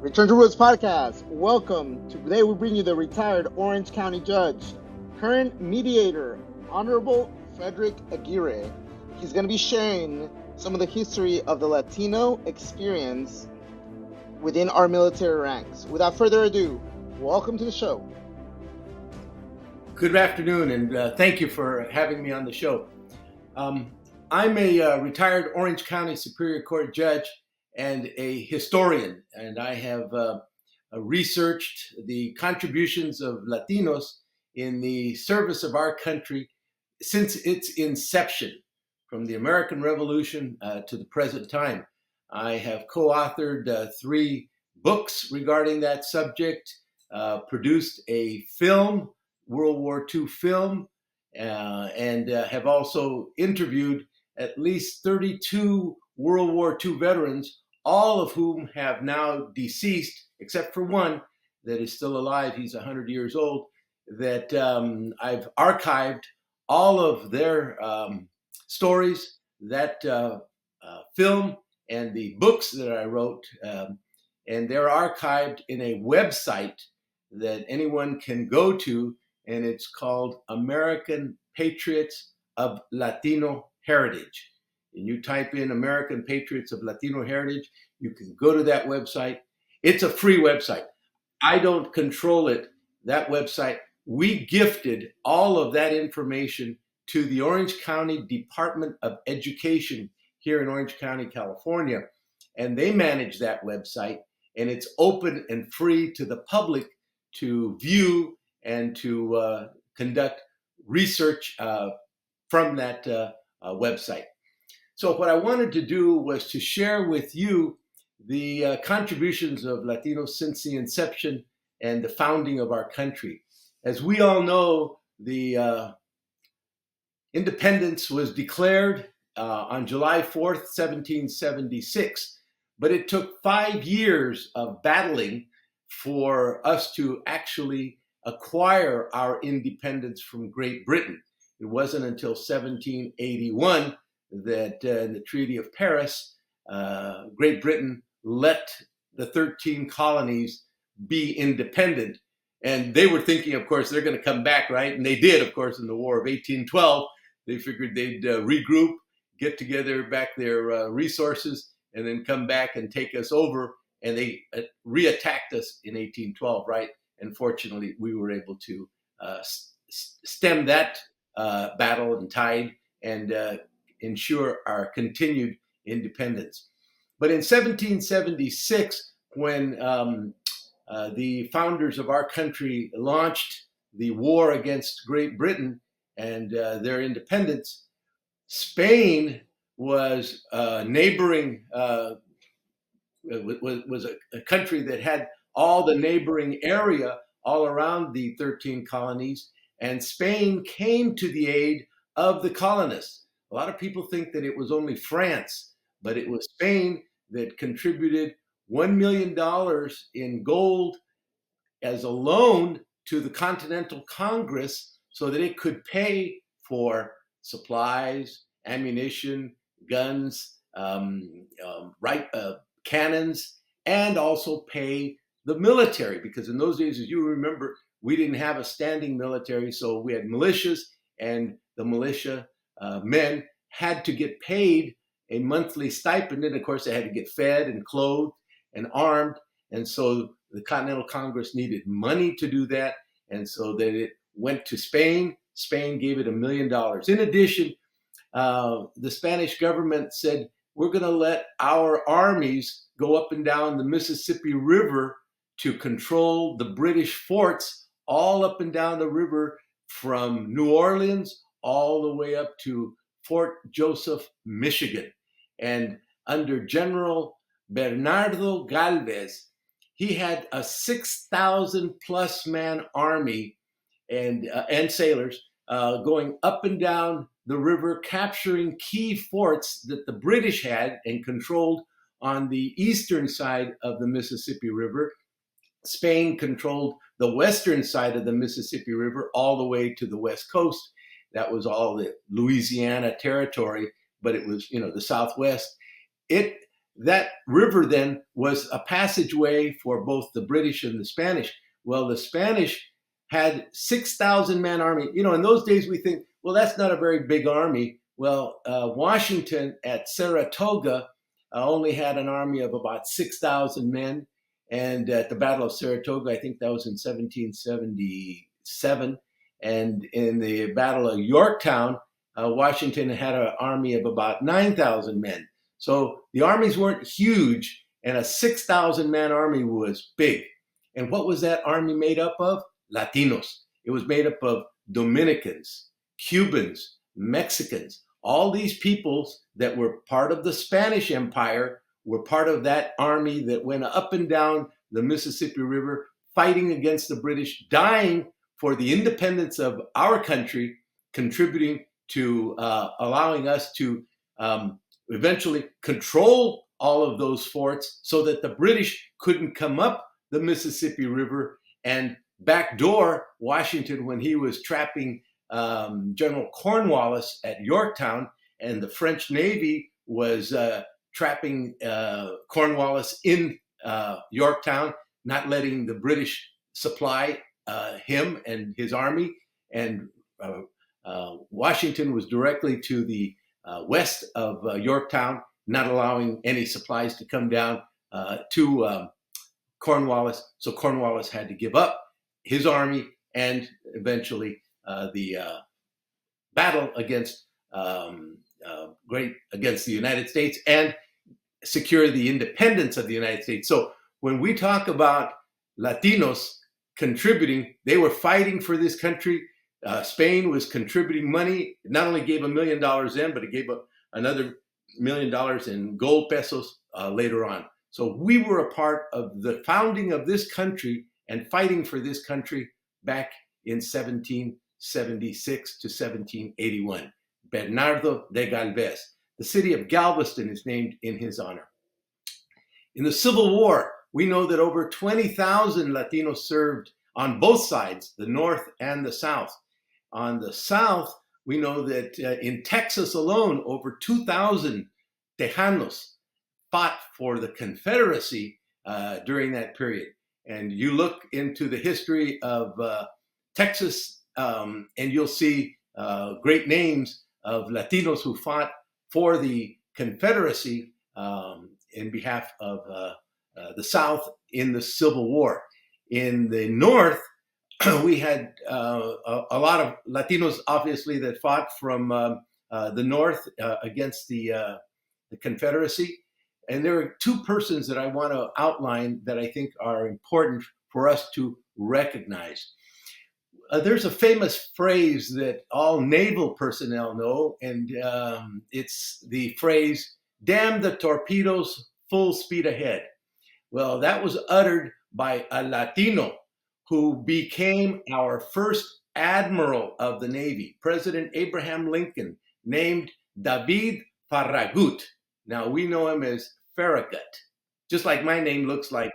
Return to Roots Podcast. Welcome. Today we bring you the retired Orange County judge, current mediator, Honorable Frederick Aguirre. He's going to be sharing some of the history of the Latino experience within our military ranks. Without further ado, welcome to the show. Good afternoon, and thank you for having me on the show. I'm a retired Orange County Superior Court judge and a historian, and I have researched the contributions of Latinos in the service of our country since its inception, from the American Revolution to the present time. I have co-authored 3 books regarding that subject, produced a film, World War II film, and have also interviewed at least 32 World War II veterans, all of whom have now deceased, except for one that is still alive. He's 100 years old, that I've archived all of their stories, that film, and the books that I wrote, and they're archived in a website that anyone can go to, and it's called American Patriots of Latino Heritage. And you type in American Patriots of Latino Heritage, you can go to that website. It's a free website. I don't control it, that website. We gifted all of that information to the Orange County Department of Education here in Orange County, California. And they manage that website, and it's open and free to the public to view and to conduct research from that website. So what I wanted to do was to share with you the contributions of Latinos since the inception and the founding of our country. As we all know, the independence was declared on July 4th, 1776, but it took 5 years of battling for us to actually acquire our independence from Great Britain. It wasn't until 1781 that in the Treaty of Paris, Great Britain let the 13 colonies be independent. And they were thinking, of course, they're going to come back, right? And they did, of course, in the War of 1812. They figured they'd regroup, get together back their resources, and then come back and take us over. And they reattacked us in 1812, right? And fortunately, we were able to stem that battle and tide and ensure our continued independence. But in 1776, when the founders of our country launched the war against Great Britain and their independence, Spain was neighboring, was a country that had all the neighboring area all around the 13 colonies, and Spain came to the aid of the colonists. A lot of people think that it was only France, but it was Spain that contributed $1 million in gold as a loan to the Continental Congress so that it could pay for supplies, ammunition, guns, cannons, and also pay the military. Because in those days, as you remember, we didn't have a standing military, so we had militias, and the militia men had to get paid a monthly stipend, and of course they had to get fed and clothed and armed, and so the Continental Congress needed money to do that, and so that it went to Spain. Spain gave it $1 million. In addition, the Spanish government said, we're going to let our armies go up and down the Mississippi River to control the British forts all up and down the river from New Orleans all the way up to Fort Joseph, Michigan. And under General Bernardo Galvez, he had a 6,000 plus man army and sailors going up and down the river, capturing key forts that the British had and controlled on the eastern side of the Mississippi River. Spain controlled the western side of the Mississippi River all the way to the west coast. That was all the Louisiana territory, but it was, the Southwest. that river then was a passageway for both the British and the Spanish. Well, the Spanish had 6,000 man army. You know, in those days we think, well, that's not a very big army. Well, Washington at Saratoga only had an army of about 6,000 men. And at the Battle of Saratoga, I think that was in 1777. And in the Battle of Yorktown, Washington had an army of about 9,000 men. So the armies weren't huge, and a 6,000 man army was big. And what was that army made up of? Latinos. It was made up of Dominicans, Cubans, Mexicans. All these peoples that were part of the Spanish Empire were part of that army that went up and down the Mississippi River, fighting against the British, dying for the independence of our country, contributing to allowing us to eventually control all of those forts so that the British couldn't come up the Mississippi River and backdoor Washington when he was trapping General Cornwallis at Yorktown, and the French Navy was trapping Cornwallis in Yorktown, not letting the British supply him and his army. And Washington was directly to the west of Yorktown, not allowing any supplies to come down to Cornwallis. So Cornwallis had to give up his army and eventually the battle against against the United States and secure the independence of the United States. So when we talk about Latinos contributing, they were fighting for this country. Spain was contributing money. It not only gave $1 million in, but it gave another $1 million in gold pesos later on. So we were a part of the founding of this country and fighting for this country back in 1776 to 1781. Bernardo de Galvez. The city of Galveston is named in his honor. In the Civil War, we know that over 20,000 Latinos served on both sides, the North and the South. On the South, we know that in Texas alone, over 2,000 Tejanos fought for the Confederacy during that period. And you look into the history of Texas, and you'll see great names of Latinos who fought for the Confederacy in behalf of the South in the Civil War. In the North, we had a lot of Latinos, obviously, that fought from the North against the Confederacy. And there are two persons that I want to outline that I think are important for us to recognize. There's a famous phrase that all naval personnel know, and it's the phrase, "Damn the torpedoes, full speed ahead." Well, that was uttered by a Latino who became our first admiral of the Navy, President Abraham Lincoln, named David Farragut. Now, we know him as Farragut, just like my name looks like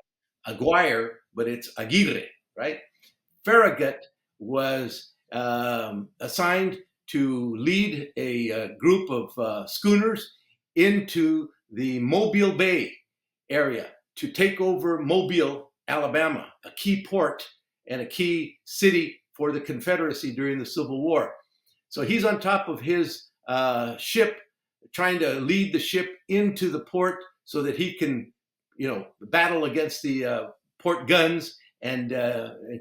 Aguirre, but it's Aguirre, right? Farragut was assigned to lead a group of schooners into the Mobile Bay area to take over Mobile, Alabama, a key port and a key city for the Confederacy during the Civil War. So he's on top of his ship, trying to lead the ship into the port so that he can, battle against the port guns and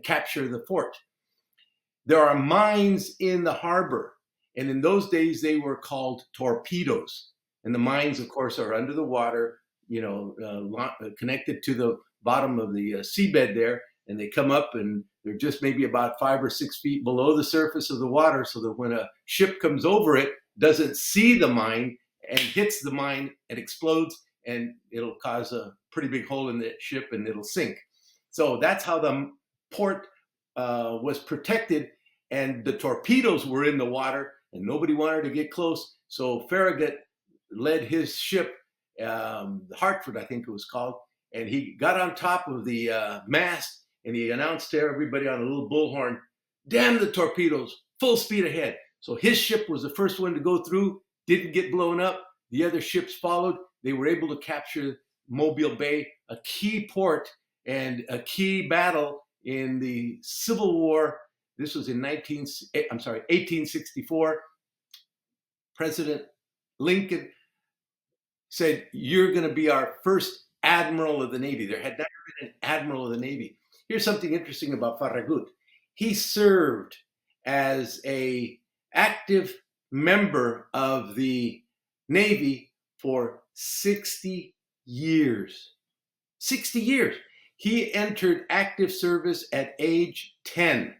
capture the fort. There are mines in the harbor, and in those days they were called torpedoes. And the mines, of course, are under the water, connected to the bottom of the seabed there, and they come up and they're just maybe about 5 or 6 feet below the surface of the water, so that when a ship comes over it, doesn't see the mine and hits the mine and explodes, and it'll cause a pretty big hole in the ship and it'll sink. So that's how the port was protected, and the torpedoes were in the water and nobody wanted to get close. So Farragut led his ship, Hartford, I think it was called, and he got on top of the mast and he announced to everybody on a little bullhorn, "Damn the torpedoes, full speed ahead." So his ship was the first one to go through, didn't get blown up. The other ships followed. They were able to capture Mobile Bay, a key port and a key battle in the Civil War. This was in 1864. President Lincoln said, "You're going to be our first admiral of the Navy." There had never been an admiral of the Navy. Here's something interesting about Farragut. He served as a active member of the Navy for 60 years. 60 years. He entered active service at age 10.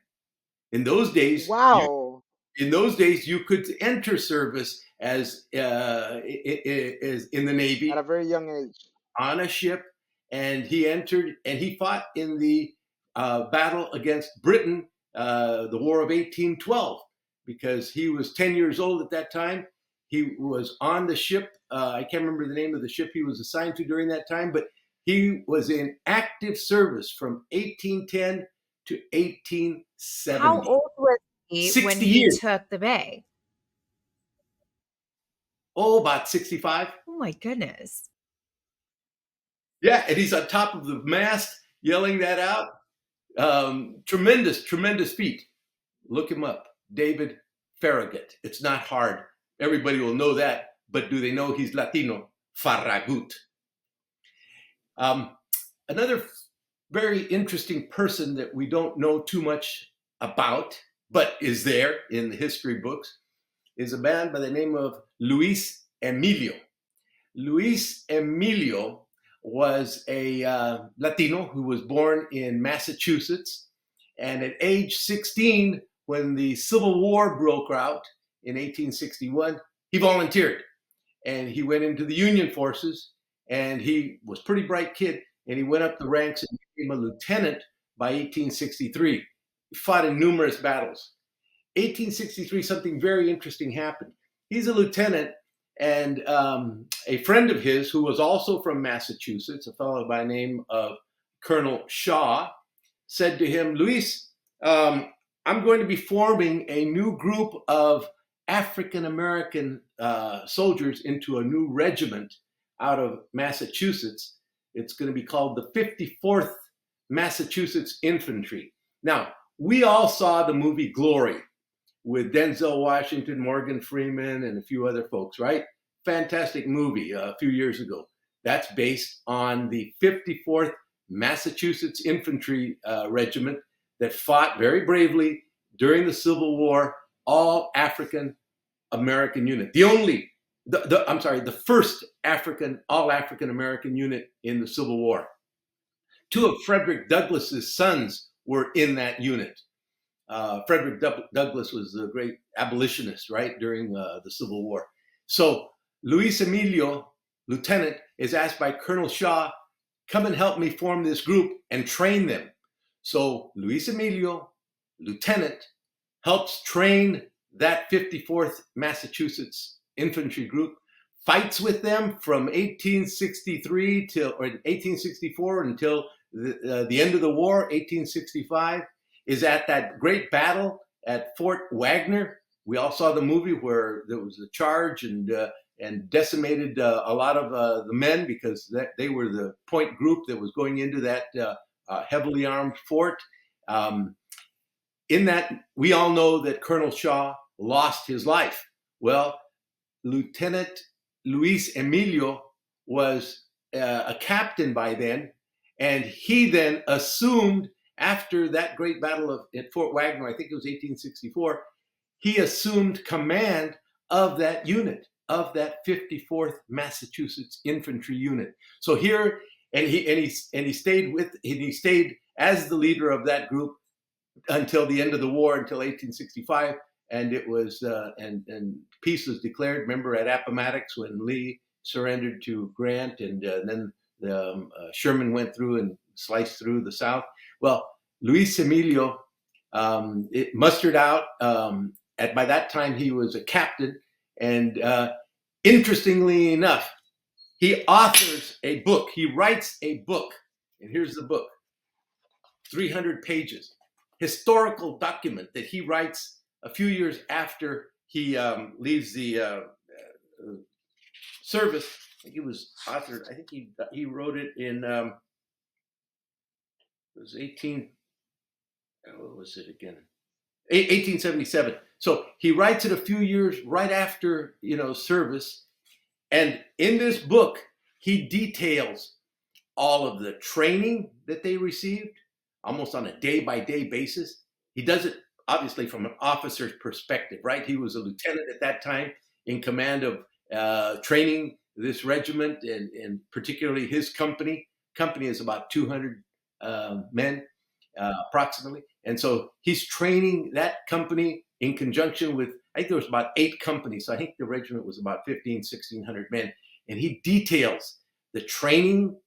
In those days, Wow. you could enter service as in the Navy At a very young age. on a ship, and he entered and he fought in the battle against Britain, the War of 1812, because he was 10 years old at that time. He was on the ship. I can't remember the name of the ship he was assigned to during that time, but he was in active service from 1810 to 1870. How old was he 60 when he years. took the bay? Oh, about 65. Oh my goodness. Yeah, and he's on top of the mast yelling that out. Tremendous feat. Look him up. David Farragut. It's not hard. Everybody will know that. But do they know he's Latino? Farragut. Another very interesting person that we don't know too much about, but is there in the history books, is a man by the name of Luis Emilio. Luis Emilio was a Latino who was born in Massachusetts. And at age 16, when the Civil War broke out in 1861, he volunteered. And he went into the Union forces, and he was a pretty bright kid, and he went up the ranks and became a lieutenant by 1863. He fought in numerous battles. 1863, something very interesting happened. He's a lieutenant, and a friend of his who was also from Massachusetts, a fellow by the name of Colonel Shaw, said to him, "Luis, I'm going to be forming a new group of African American soldiers into a new regiment out of Massachusetts. It's going to be called the 54th Massachusetts Infantry." Now, we all saw the movie Glory with Denzel Washington, Morgan Freeman, and a few other folks, right? Fantastic movie a few years ago. That's based on the 54th Massachusetts Infantry Regiment that fought very bravely during the Civil War, all African American unit. The first all African American unit in the Civil War. Two of Frederick Douglass's sons were in that unit. Frederick Douglass was a great abolitionist, right, during the Civil War. So Luis Emilio, lieutenant, is asked by Colonel Shaw, "Come and help me form this group and train them." So Luis Emilio, lieutenant, helps train that 54th Massachusetts Infantry group, fights with them from 1864 until the end of the war, 1865, is at that great battle at Fort Wagner. We all saw the movie where there was a charge and decimated a lot of the men because they were the point group that was going into that heavily armed fort. In that, we all know that Colonel Shaw lost his life. Well, Lieutenant Luis Emilio was a captain by then, and he then assumed, after that great battle at Fort Wagner, I think it was 1864, he assumed command of that unit, of that 54th Massachusetts Infantry unit. So here, and he stayed as the leader of that group until the end of the war, until 1865, and it was and peace was declared. Remember at Appomattox when Lee surrendered to Grant, and then Sherman went through and sliced through the South. Well, Luis Emilio it mustered out. By that time, he was a captain, and interestingly enough, he authors a book. He writes a book, and here's the book: 300 pages, historical document that he writes a few years after he leaves the service. I think he was authored. I think he wrote it in it was 18. What was it again? 1877. So he writes it a few years right after service, and in this book he details all of the training that they received, almost on a day-by-day basis. He does it obviously from an officer's perspective, right? He was a lieutenant at that time in command of training this regiment, and particularly his company. Company is about 200 men, approximately. And so he's training that company in conjunction with, I think there was about 8 companies. So I think the regiment was about 1,600 men. And he details the training,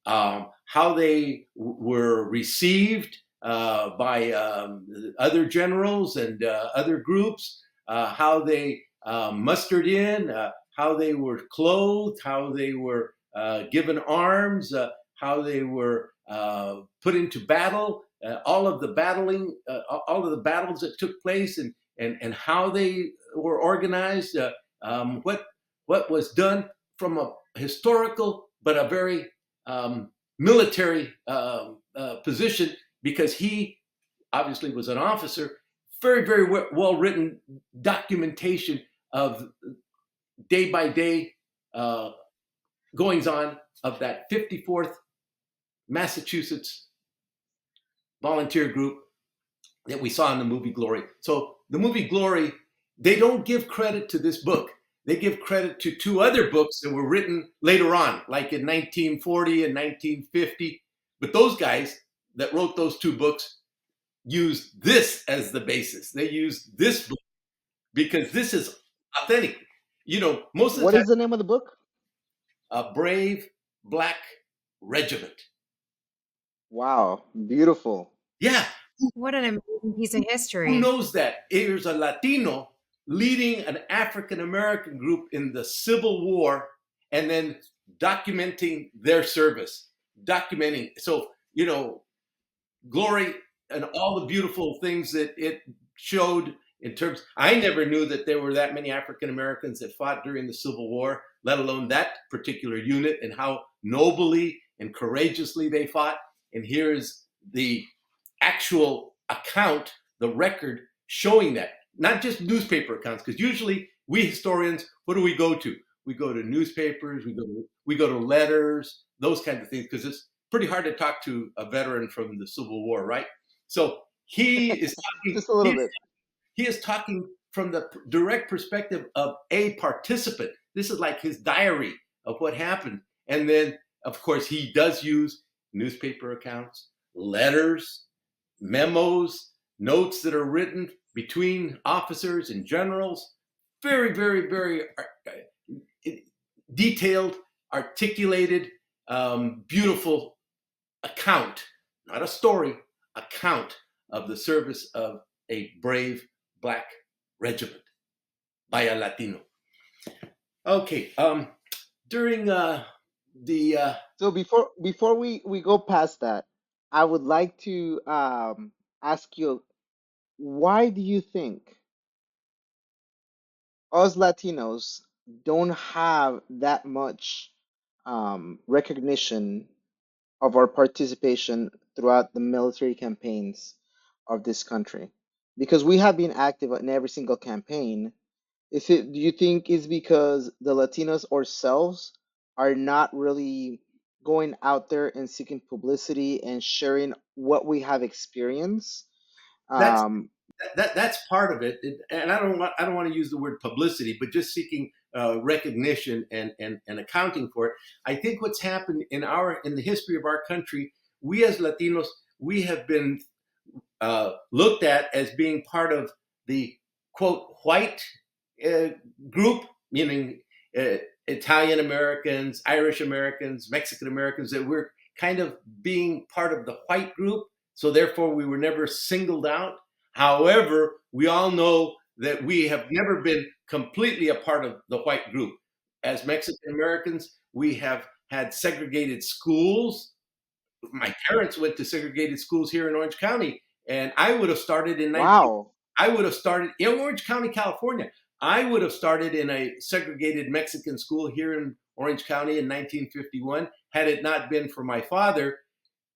how they were received by other generals and other groups, how they mustered in, how they were clothed, how they were given arms, how they were put into battle, all of the battles that took place, and how they were organized, what was done from a historical but a very military position, because he obviously was an officer. Very, very well written documentation of day by day goings on of that 54th Massachusetts volunteer group that we saw in the movie Glory. So the movie Glory, they don't give credit to this book. They give credit to 2 other books that were written later on, like in 1940 and 1950. But those guys that wrote those 2 books used this as the basis. They used this book because this is authentic. Most of the What time, is the name of the book? A Brave Black Regiment. Wow, beautiful. Yeah. What an amazing piece of history. Who knows that? Here's a Latino leading an African American group in the Civil War, and then documenting their service. So, Glory and all the beautiful things that it showed in terms. I never knew that there were that many African Americans that fought during the Civil War, let alone that particular unit, and how nobly and courageously they fought. And here's the actual account, the record showing that, not just newspaper accounts, because usually we historians, what do we go to? We go to newspapers, we go to letters, those kinds of things, because it's pretty hard to talk to a veteran from the Civil War, right? So he is talking just a little bit. He is talking from the direct perspective of a participant. This is like his diary of what happened. And then, of course, he does use newspaper accounts, letters, memos, notes that are written between officers and generals. Very, very, very detailed, articulated, beautiful account, not a story, account of the service of a brave Black regiment by a Latino. Okay, during So before we go past that, I would like to ask you, why do you think us Latinos don't have that much recognition of our participation throughout the military campaigns of this country? Because we have been active in every single campaign. Do you think it's because the Latinos ourselves are not really going out there and seeking publicity and sharing what we have experienced? that's that's part of it, and I don't want to use the word publicity, but just seeking recognition and accounting for it. I think what's happened in the history of our country, we as Latinos, we have been looked at as being part of the quote white group, meaning Italian Americans, Irish Americans, Mexican Americans, that we're kind of being part of the white group. So therefore, we were never singled out. However, we all know that we have never been completely a part of the white group. As Mexican Americans, we have had segregated schools. My parents went to segregated schools here in Orange County, and I would have started in wow. I would have started in Orange County, California. I would have started in a segregated Mexican school here in Orange County in 1951 had it not been for my father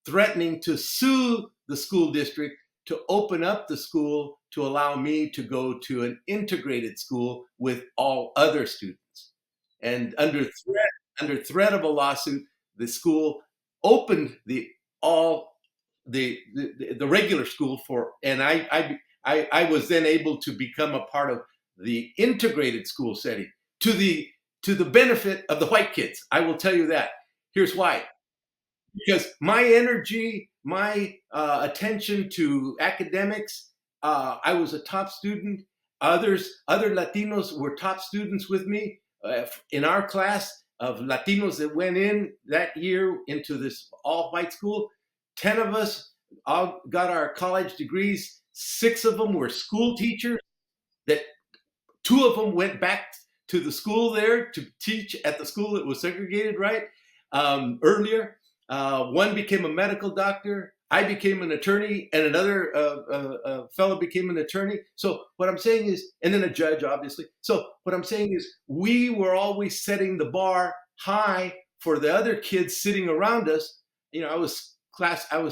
threatening to sue the school district to open up the school to allow me to go to an integrated school with all other students. And under threat of a lawsuit, the school opened the regular school for, and I was then able to become a part of the integrated school setting to the benefit of the white kids. I will tell you that. Here's why. Because my energy, my attention to academics, I was a top student. Other Latinos were top students with me. In our class of Latinos that went in that year into this all-white school, 10 of us all got our college degrees. 6 of them were school teachers. That 2 of them went back to the school there to teach at the school that was segregated, right? Earlier. 1 became a medical doctor. I became an attorney, and another fellow became an attorney. So what I'm saying is, and then a judge, obviously. So what I'm saying is, we were always setting the bar high for the other kids sitting around us. You know, I was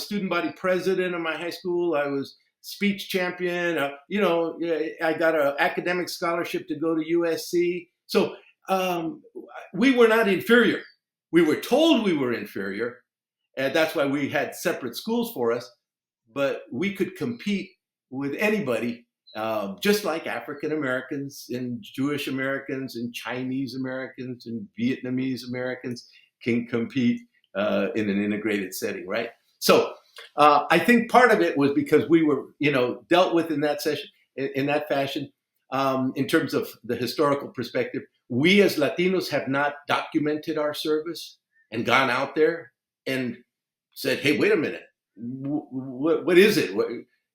student body president of my high school. I was speech champion. I got an academic scholarship to go to USC. So we were not inferior. We were told we were inferior. And that's why we had separate schools for us, but we could compete with anybody, just like African Americans and Jewish Americans and Chinese Americans and Vietnamese Americans can compete in an integrated setting, right? So I think part of it was because we were, dealt with in that fashion, in terms of the historical perspective. We as Latinos have not documented our service and gone out there and said, hey, wait a minute, what is it?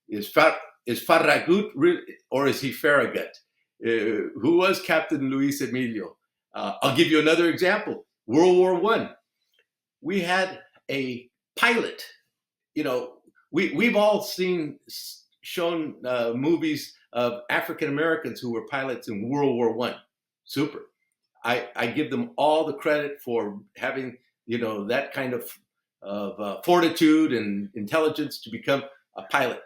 Is Farragut really, or is he Farragut? Who was Captain Luis Emilio? I'll give you another example. World War I. We had a pilot. We've all shown movies of African Americans who were pilots in World War I. Super. I give them all the credit for having, that kind of fortitude and intelligence to become a pilot.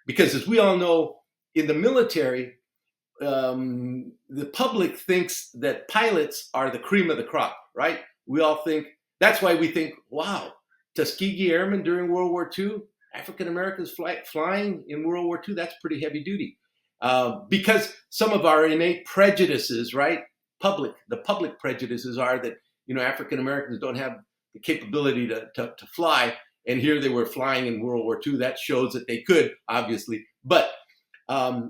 Because as we all know, in the military, the public thinks that pilots are the cream of the crop, right? We all think, that's why we think, wow, Tuskegee Airmen during World War II, African Americans flying in World War II, that's pretty heavy duty. Because some of our innate prejudices, right? The public prejudices are that, African Americans don't have the capability to fly. And here they were flying in World War II. That shows that they could, obviously. But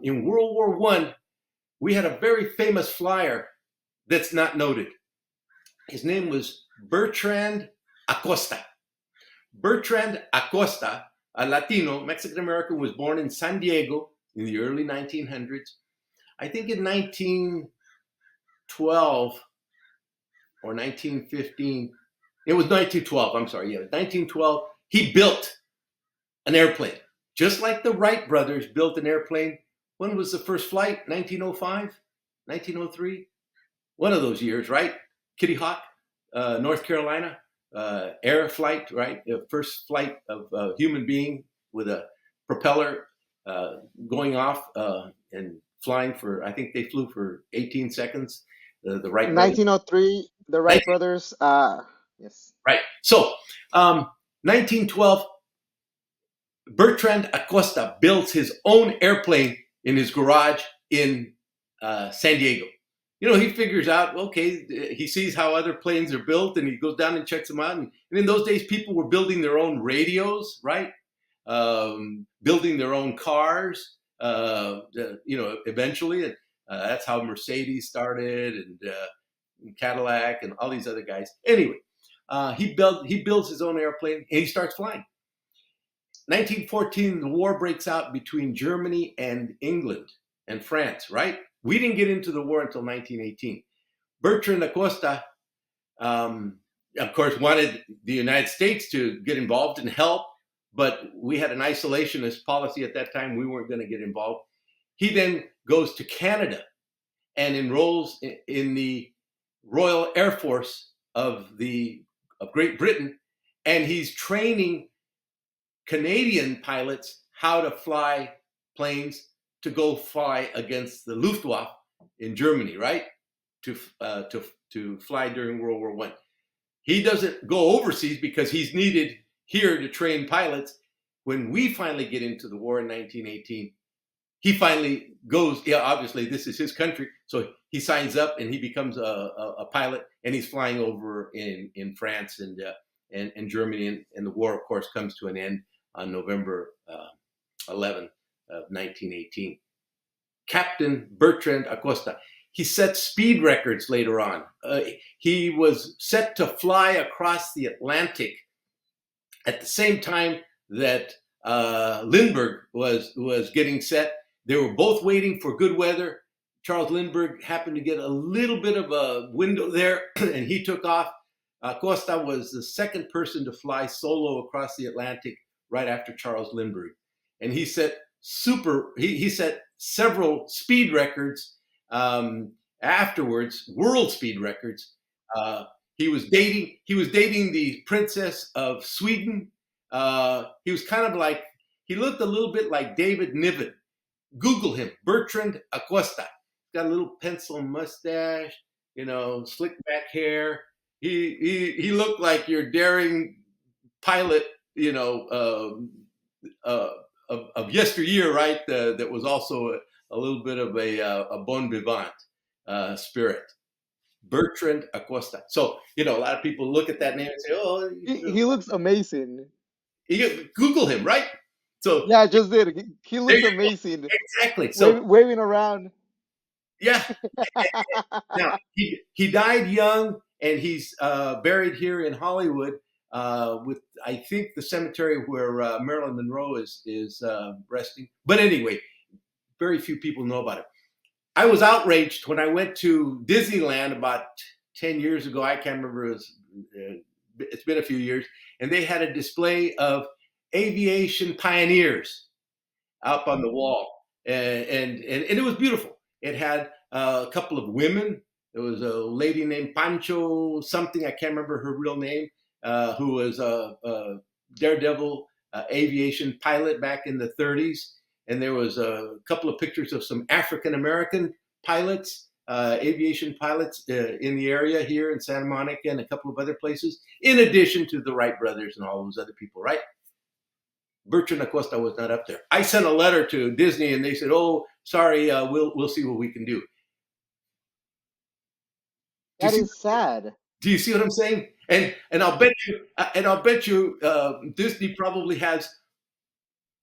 in World War I, we had a very famous flyer that's not noted. His name was Bertrand Acosta. Bertrand Acosta, a Latino, Mexican American, was born in San Diego in the early 1900s. I think in 1912 or 1915, it was 1912, I'm sorry, 1912, he built an airplane. Just like the Wright brothers built an airplane. When was the first flight? 1905? 1903? One of those years, right? Kitty Hawk, North Carolina, air flight, right? The first flight of a human being with a propeller going off and flying for, I think they flew for 18 seconds. The Wright brothers. 1903, the Wright brothers. Yes. Right. So, 1912, Bertrand Acosta builds his own airplane in his garage in San Diego. He figures out, okay, he sees how other planes are built and he goes down and checks them out. And in those days, people were building their own radios, right? Building their own cars, eventually. And that's how Mercedes started and Cadillac and all these other guys. Anyway, he builds his own airplane and he starts flying. 1914, the war breaks out between Germany and England and France, right? We didn't get into the war until 1918. Bertrand Acosta, of course, wanted the United States to get involved and help, but we had an isolationist policy at that time. We weren't going to get involved. He then goes to Canada and enrolls in the Royal Air Force of Great Britain, and he's training Canadian pilots how to fly planes to go fly against the Luftwaffe in Germany, right? To fly during World War I. He doesn't go overseas because he's needed here to train pilots. When we finally get into the war in 1918, he finally goes. Yeah, obviously this is his country, so he signs up and he becomes a pilot, and he's flying over in France and Germany, and the war, of course, comes to an end on November 11 of 1918. Captain Bertrand Acosta. He set speed records later on. He was set to fly across the Atlantic at the same time that Lindbergh was getting set. They were both waiting for good weather. Charles Lindbergh happened to get a little bit of a window there, and he took off. Acosta was the second person to fly solo across the Atlantic right after Charles Lindbergh, and he set several speed records afterwards, world speed records. He was dating the Princess of Sweden. He was kind of like, he looked a little bit like David Niven. Google him, Bertrand Acosta. Got a little pencil mustache, slick back hair. He looked like your daring pilot, of yesteryear, right? That was also a little bit of a bon vivant spirit. Bertrand Acosta. So, a lot of people look at that name and say, "Oh, he looks amazing." Google him, right? So yeah, I just did. He looks amazing. Exactly. So waving around. Yeah. Now he died young, and he's buried here in Hollywood with, I think, the cemetery where Marilyn Monroe is resting. But anyway, very few people know about it. I was outraged when I went to Disneyland about 10 years ago. I can't remember. It's been a few years. And they had a display of aviation pioneers up on the wall. And it was beautiful. It had a couple of women. There was a lady named Pancho something. I can't remember her real name, who was a daredevil aviation pilot back in the 30s. And there was a couple of pictures of some African American pilots, aviation pilots in the area here in Santa Monica and a couple of other places, in addition to the Wright brothers and all those other people, right? Bertrand Acosta was not up there. I sent a letter to Disney, and they said, "Oh, sorry, we'll see what we can do." That is sad. Do you see what I'm saying? And I'll bet you, Disney probably has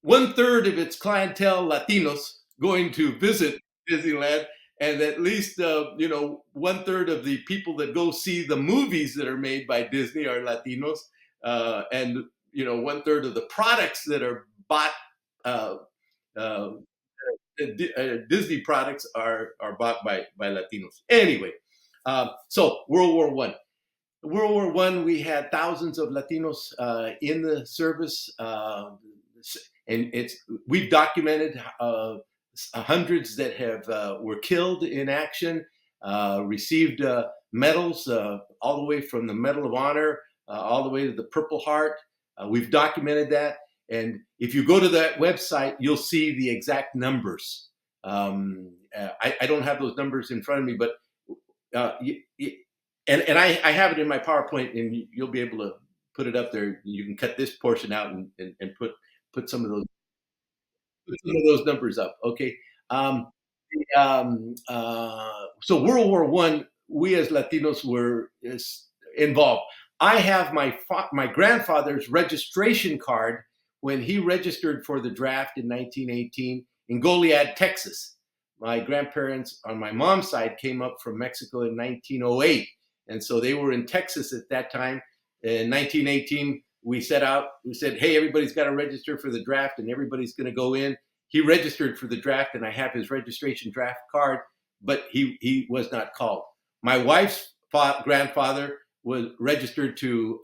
1/3 of its clientele Latinos going to visit Disneyland, and at least 1/3 of the people that go see the movies that are made by Disney are Latinos, and 1/3 of the products that are bought, Disney products are bought by Latinos. Anyway, so World War I. World War I, we had thousands of Latinos in the service. And we've documented hundreds that were killed in action, received medals, all the way from the Medal of Honor, all the way to the Purple Heart. We've documented that, and if you go to that website, you'll see the exact numbers. I don't have those numbers in front of me, but and I have it in my PowerPoint, and you'll be able to put it up there. You can cut this portion out and put some of those numbers up. Okay. So World War I, we as Latinos were involved. I have my grandfather's registration card when he registered for the draft in 1918 in Goliad, Texas. My grandparents on my mom's side came up from Mexico in 1908. And so they were in Texas at that time. In 1918, we set out, we said, hey, everybody's got to register for the draft and everybody's going to go in. He registered for the draft, and I have his registration draft card, but he was not called. My wife's grandfather was registered to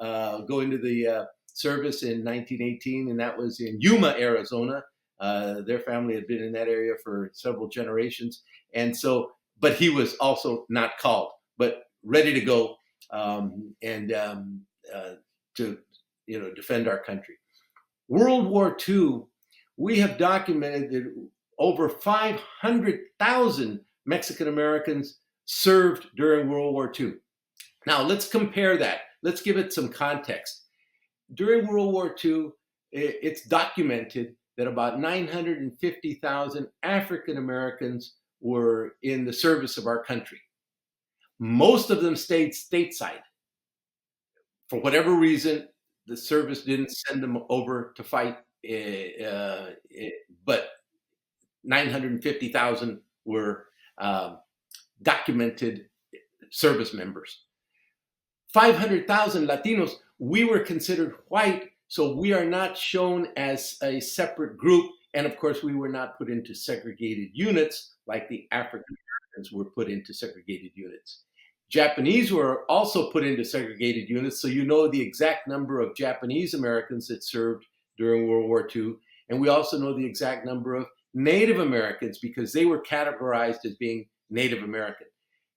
go into the service in 1918, and that was in Yuma, Arizona. Their family had been in that area for several generations. And so, but he was also not called, but ready to go to defend our country. World War II, we have documented that over 500,000 Mexican Americans served during World War II. Now, let's compare that. Let's give it some context. During World War II, it's documented that about 950,000 African Americans were in the service of our country. Most of them stayed stateside. For whatever reason, the service didn't send them over to fight, but 950,000 were documented service members. 500,000 Latinos, we were considered white, so we are not shown as a separate group. And of course, we were not put into segregated units like the African Americans were put into segregated units. Japanese were also put into segregated units, so you know the exact number of Japanese Americans that served during World War II. And we also know the exact number of Native Americans because they were categorized as being Native American.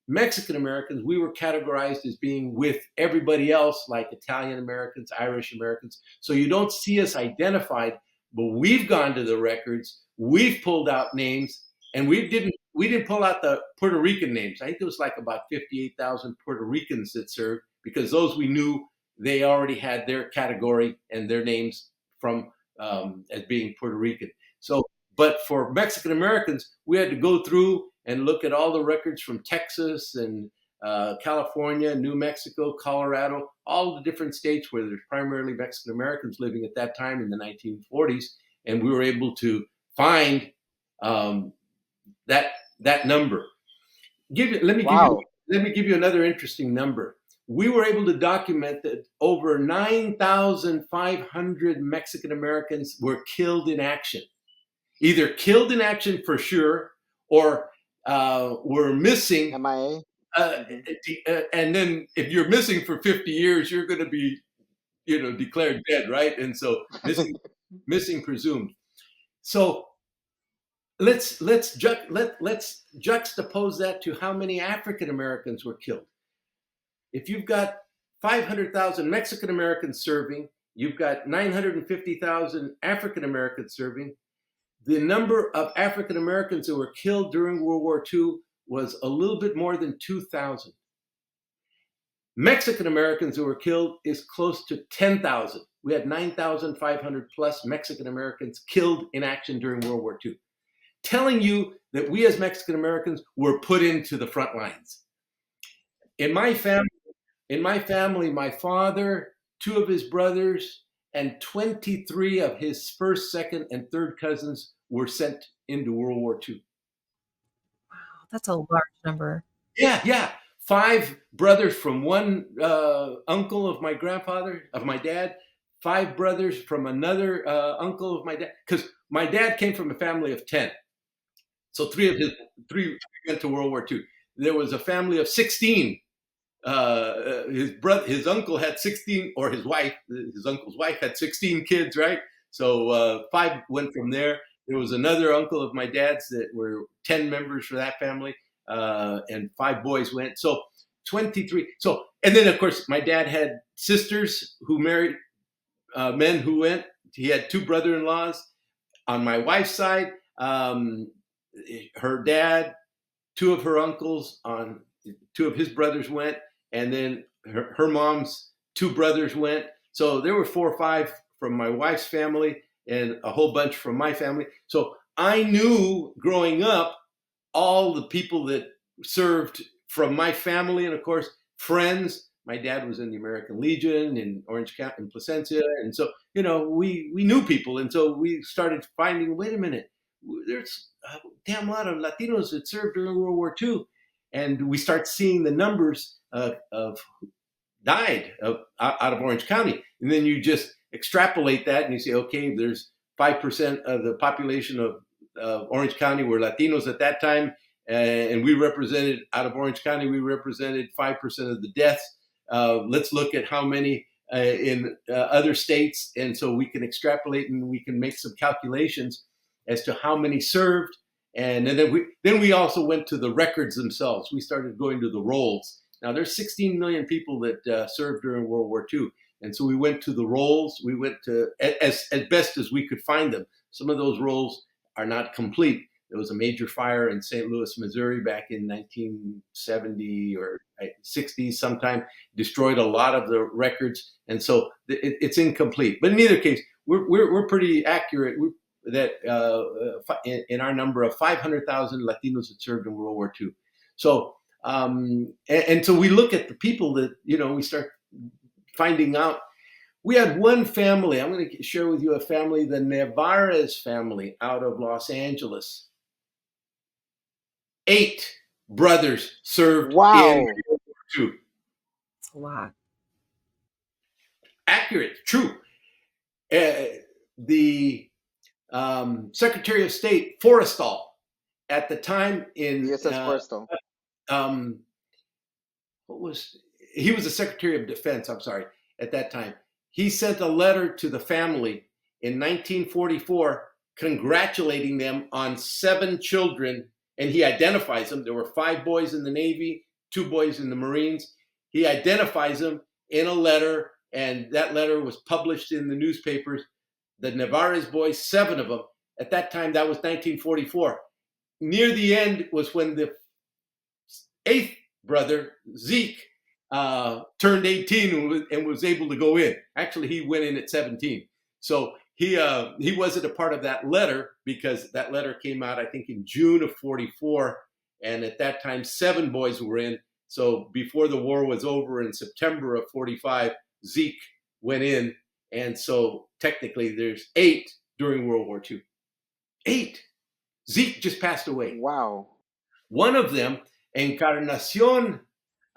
Mexican Americans, we were categorized as being with everybody else, like Italian Americans, Irish Americans. So you don't see us identified, but we've gone to the records, we've pulled out names, and we didn't pull out the Puerto Rican names. I think it was like about 58,000 Puerto Ricans that served, because those we knew they already had their category and their names from as being Puerto Rican. So, but for Mexican Americans, we had to go through and look at all the records from Texas and California, New Mexico, Colorado, all the different states where there's primarily Mexican Americans living at that time in the 1940s. And we were able to find that number. Let me give you another interesting number. We were able to document that over 9,500 Mexican Americans were killed in action. Either killed in action for sure, or were missing. MIA. And then if you're missing for 50 years, you're going to be, declared dead, right? And so missing presumed. So let's juxtapose that to how many African Americans were killed. If you've got 500,000 Mexican Americans serving, you've got 950,000 African Americans serving. The number of African Americans who were killed during World War II was a little bit more than 2,000. Mexican Americans who were killed is close to 10,000. We had 9,500 plus Mexican Americans killed in action during World War II, telling you that we as Mexican Americans were put into the front lines. In my family, my father, 2 of his brothers, and 23 of his first, second, and third cousins were sent into World War II. Wow, that's a large number. Yeah. 5 brothers from one uncle of my dad, 5 brothers from another uncle of my dad, because my dad came from a family of 10. So 3 went to World War II. There was a family of 16. His uncle had 16, or his uncle's wife had 16 kids, right? So 5 went from there. There was another uncle of my dad's that were 10 members for that family, and 5 boys went. So 23. So, and then of course my dad had sisters who married men who went. He had 2 brother-in-laws. On my wife's side, her dad, 2 of her uncles, 2 of his brothers went. And then her mom's 2 brothers went. So there were 4 or 5 from my wife's family and a whole bunch from my family. So I knew growing up all the people that served from my family, and of course, friends. My dad was in the American Legion in Orange County, in Placencia. And so, we knew people. And so we started finding, wait a minute, there's a damn lot of Latinos that served during World War II. And we start seeing the numbers of died out of Orange County. And then you just extrapolate that and you say, okay, there's 5% of the population of Orange County were Latinos at that time. And we represented, out of Orange County, we represented 5% of the deaths. Let's look at how many in other states. And so we can extrapolate and we can make some calculations as to how many served And then we also went to the records themselves. We started going to the rolls. Now there's 16 million people that served during World War II, and so we went to the rolls. We went to as best as we could find them. Some of those rolls are not complete. There was a major fire in St. Louis, Missouri, back in 1970 or 60 sometime, destroyed a lot of the records, and so it's incomplete. But in either case, we're pretty accurate that in our number of 500,000 Latinos that served in World War II. So and so we look at the people that we start finding out. We had one family. I'm going to share with you a family, the Nevarez family out of Los Angeles. 8 brothers served in World War II. That's a lot. Accurate, true. The Secretary of State Forrestal at the time in Forrestal. He was the Secretary of Defense, I'm sorry, at that time. He sent a letter to the family in 1944 congratulating them on 7 children, and he identifies them. There were 5 boys in the Navy, 2 boys in the Marines. He identifies them in a letter, and that letter was published in the newspapers. The Nevarez boys, 7 of them. At that time, that was 1944. Near the end was when the 8th brother, Zeke, turned 18 and was able to go in. Actually, he went in at 17. So he wasn't a part of that letter, because that letter came out, I think, in June of 44. And at that time, 7 boys were in. So before the war was over in September of 45, Zeke went in. And so technically there's 8 during World War II. 8. Zeke just passed away. Wow. One of them, Encarnacion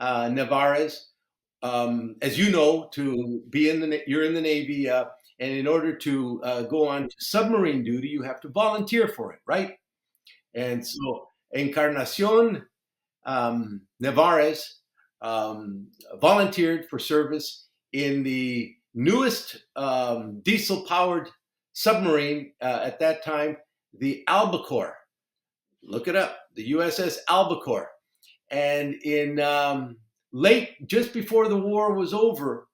Nevarez, as you know, to be you're in the Navy, and in order to go on to submarine duty, you have to volunteer for it, right? And so Encarnacion Nevarez volunteered for service in the newest diesel-powered submarine at that time, the Albacore. Look it up, the USS Albacore. And in just before the war was over,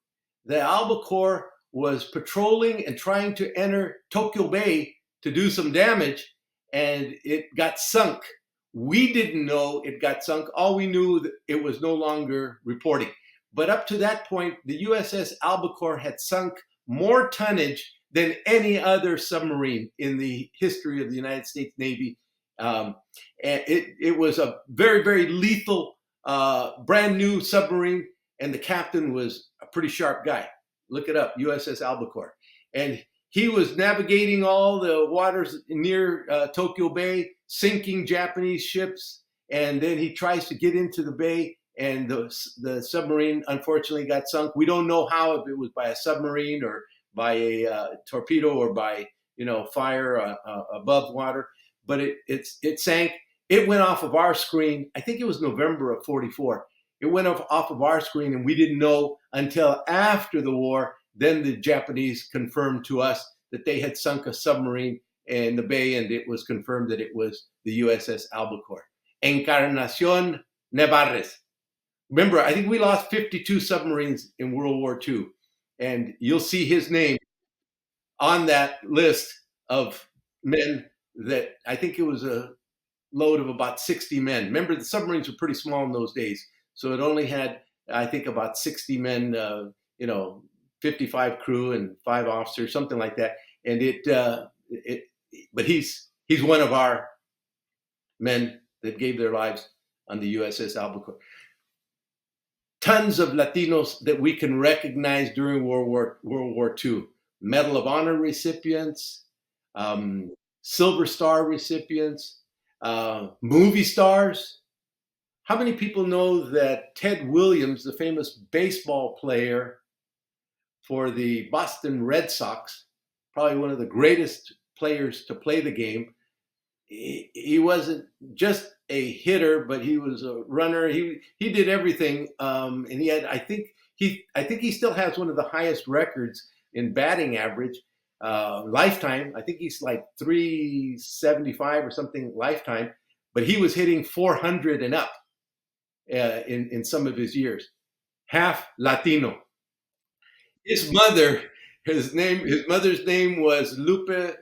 the Albacore was patrolling and trying to enter Tokyo Bay to do some damage, and it got sunk. We didn't know it got sunk. All we knew that it was no longer reporting. But up to that point, the USS Albacore had sunk more tonnage than any other submarine in the history of the United States Navy. And it was a very, very lethal, brand new submarine, and the captain was a pretty sharp guy. Look it up, USS Albacore. And he was navigating all the waters near Tokyo Bay, sinking Japanese ships, and then he tries to get into the bay, and the submarine unfortunately got sunk. We don't know how, if it was by a submarine or by a torpedo or by fire above water, but it sank. It went off of our screen. I think it was November of 44. It went off of our screen, and we didn't know until after the war. Then the Japanese confirmed to us that they had sunk a submarine in the bay, and it was confirmed that it was the USS Albacore. Encarnacion Nevarez. Remember, I think we lost 52 submarines in World War II, and you'll see his name on that list of men that I think it was a load of about 60 men. Remember, the submarines were pretty small in those days, so it only had, I think, about 60 men, 55 crew and 5 officers, something like that. And but he's one of our men that gave their lives on the USS Albacore. Tons of Latinos that we can recognize during World War II. Medal of Honor recipients, Silver Star recipients, movie stars. How many people know that Ted Williams, the famous baseball player for the Boston Red Sox, probably one of the greatest players to play the game, he wasn't just a hitter, but he was a runner. He did everything, and he had, I think he still has one of the highest records in batting average. lifetime. I think he's like 375 or something lifetime, but he was hitting 400 and up in some of his years. Half Latino. His mother's name was Lupe.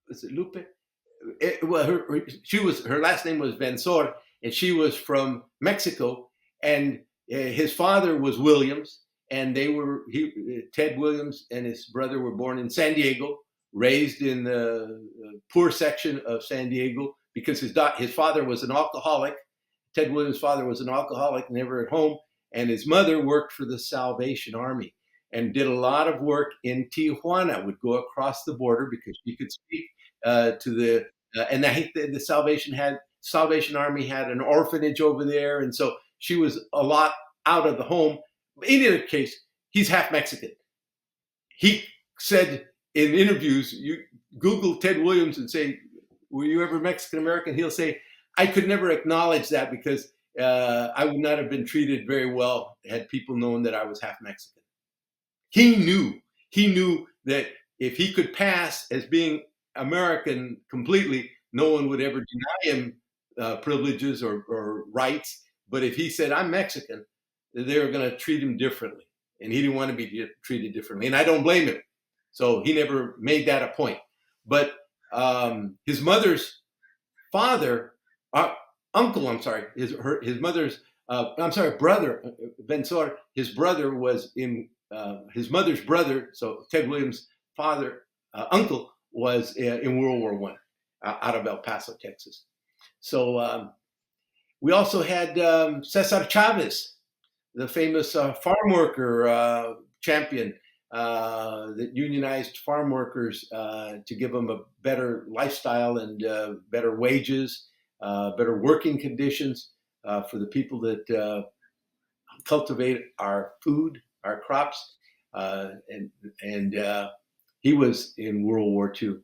Was it Lupe? Her last name was Bensor, and she was from Mexico. And his father was Williams, and Ted Williams and his brother were born in San Diego, raised in the poor section of San Diego because his father was an alcoholic. Ted Williams' father was an alcoholic, never at home, and his mother worked for the Salvation Army and did a lot of work in Tijuana. Would go across the border because she could speak and I think the Salvation Army had an orphanage over there, and so she was a lot out of the home. In either case, he's half Mexican. He said in interviews, you Google Ted Williams and say, "Were you ever Mexican American?" He'll say, "I could never acknowledge that because I would not have been treated very well had people known that I was half Mexican." He knew that if he could pass as being American completely, no one would ever deny him privileges or rights. But if he said, "I'm Mexican," they were going to treat him differently. And he didn't want to be treated differently. And I don't blame him. So he never made that a point. But his mother's brother, Bensor, his brother was in his mother's brother. So Ted Williams' uncle was in World War I out of El Paso, Texas. So we also had Cesar Chavez, the famous farm worker champion that unionized farm workers to give them a better lifestyle and better wages, better working conditions for the people that cultivate our food, our crops, and he was in World War II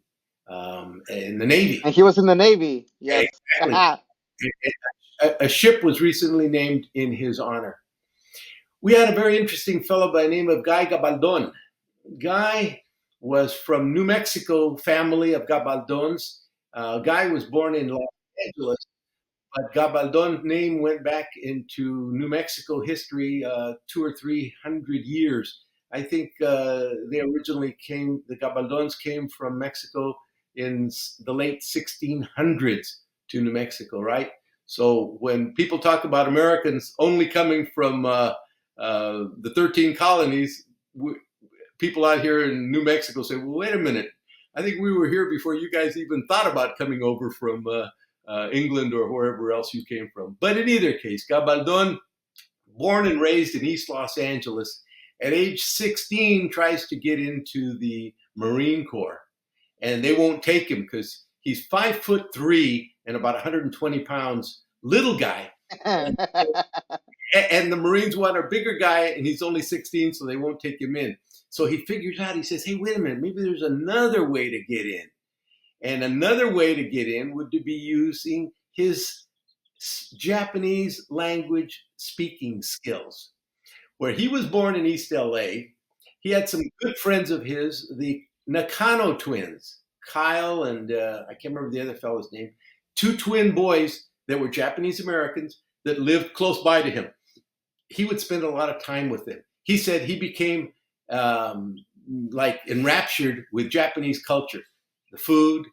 in the Navy. And he was in the Navy. Yes. Exactly. A ship was recently named in his honor. We had a very interesting fellow by the name of Guy Gabaldon. Guy was from New Mexico family of Gabaldons. Guy was born in Los Angeles, but Gabaldon's name went back into New Mexico history 200 or 300 years. I think the Gabaldons came from Mexico in the late 1600s to New Mexico, right? So when people talk about Americans only coming from the 13 colonies, people out here in New Mexico say, "Well, wait a minute. I think we were here before you guys even thought about coming over from England or wherever else you came from." But in either case, Gabaldon, born and raised in East Los Angeles, at age 16 tries to get into the Marine Corps. And they won't take him because he's 5'3" and about 120 pounds, little guy. And the Marines want a bigger guy, and he's only 16, so they won't take him in. So he figures out, he says, "Hey, wait a minute, maybe there's another way to get in." And another way to get in would be using his Japanese language speaking skills. Where he was born in East LA, he had some good friends of his, the Nakano twins, Kyle and I can't remember the other fellow's name, two twin boys that were Japanese Americans that lived close by to him. He would spend a lot of time with them. He said he became like enraptured with Japanese culture, the food,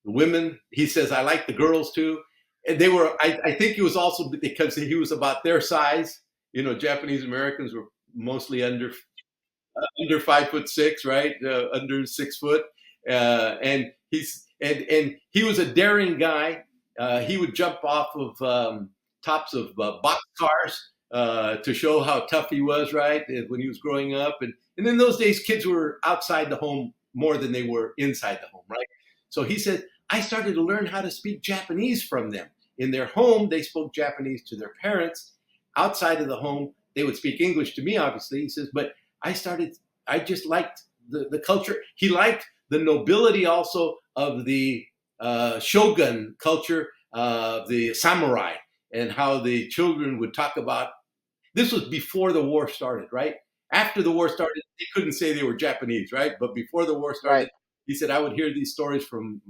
the women. He says, "I like the girls too." And they were, I think it was also because he was about their size. You know, Japanese Americans were mostly under 5'6", right? Under 6 foot. And he was a daring guy. He would jump off of tops of boxcars to show how tough he was, right? When he was growing up. And in those days, kids were outside the home more than they were inside the home, right? So he said, I started to learn how to speak Japanese from them. In their home, they spoke Japanese to their parents. Outside of the home, they would speak English to me, obviously. He says, but I just liked the culture. He liked the nobility also of the shogun culture, the samurai, and how the children would talk about. This was before the war started, right? After the war started, they couldn't say they were Japanese, right? But before the war started, Right. he said, I would hear these stories from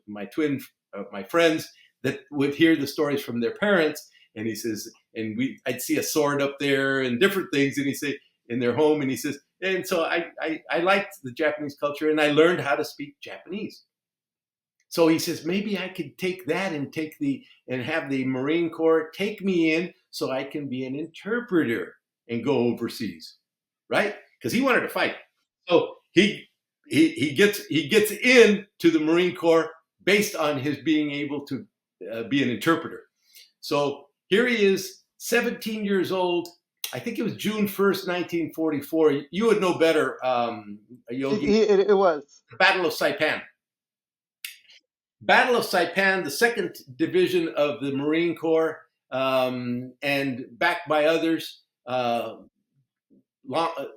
my friends that would hear the stories from their parents. And he says, and I'd see a sword up there and different things. And he said, in their home. And he says, and so I liked the Japanese culture and I learned how to speak Japanese. So he says, maybe I could take that and have the Marine Corps take me in so I can be an interpreter and go overseas, right? Because he wanted to fight. So he gets in to the Marine Corps based on his being able to be an interpreter. So here he is, 17 years old. I think it was June 1st, 1944. You would know better, Yogi. It was. The Battle of Saipan. Battle of Saipan, the 2nd Division of the Marine Corps, and backed by others,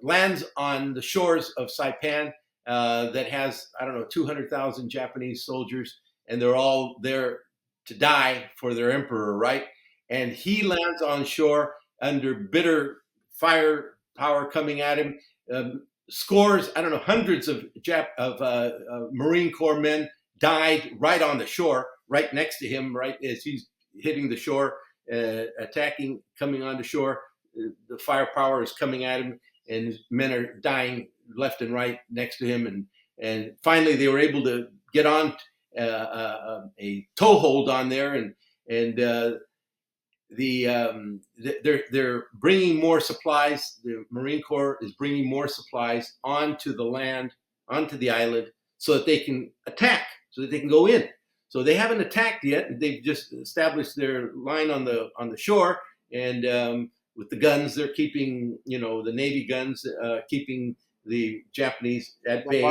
lands on the shores of Saipan that has, 200,000 Japanese soldiers, and they're all there to die for their emperor, right? And he lands on shore under bitter firepower coming at him. Scores, hundreds of Marine Corps men died right on the shore, right next to him, right as he's hitting the shore, attacking, coming onto shore. The firepower is coming at him, and his men are dying left and right next to him. And finally, they were able to get on a toehold on there, and they're bringing more supplies. The Marine Corps is bringing more supplies onto the land, onto the island, so that they can attack, so that they can go in. So they haven't attacked yet. They've just established their line on the shore, and with the guns, they're keeping, the Navy guns, keeping the Japanese at bay.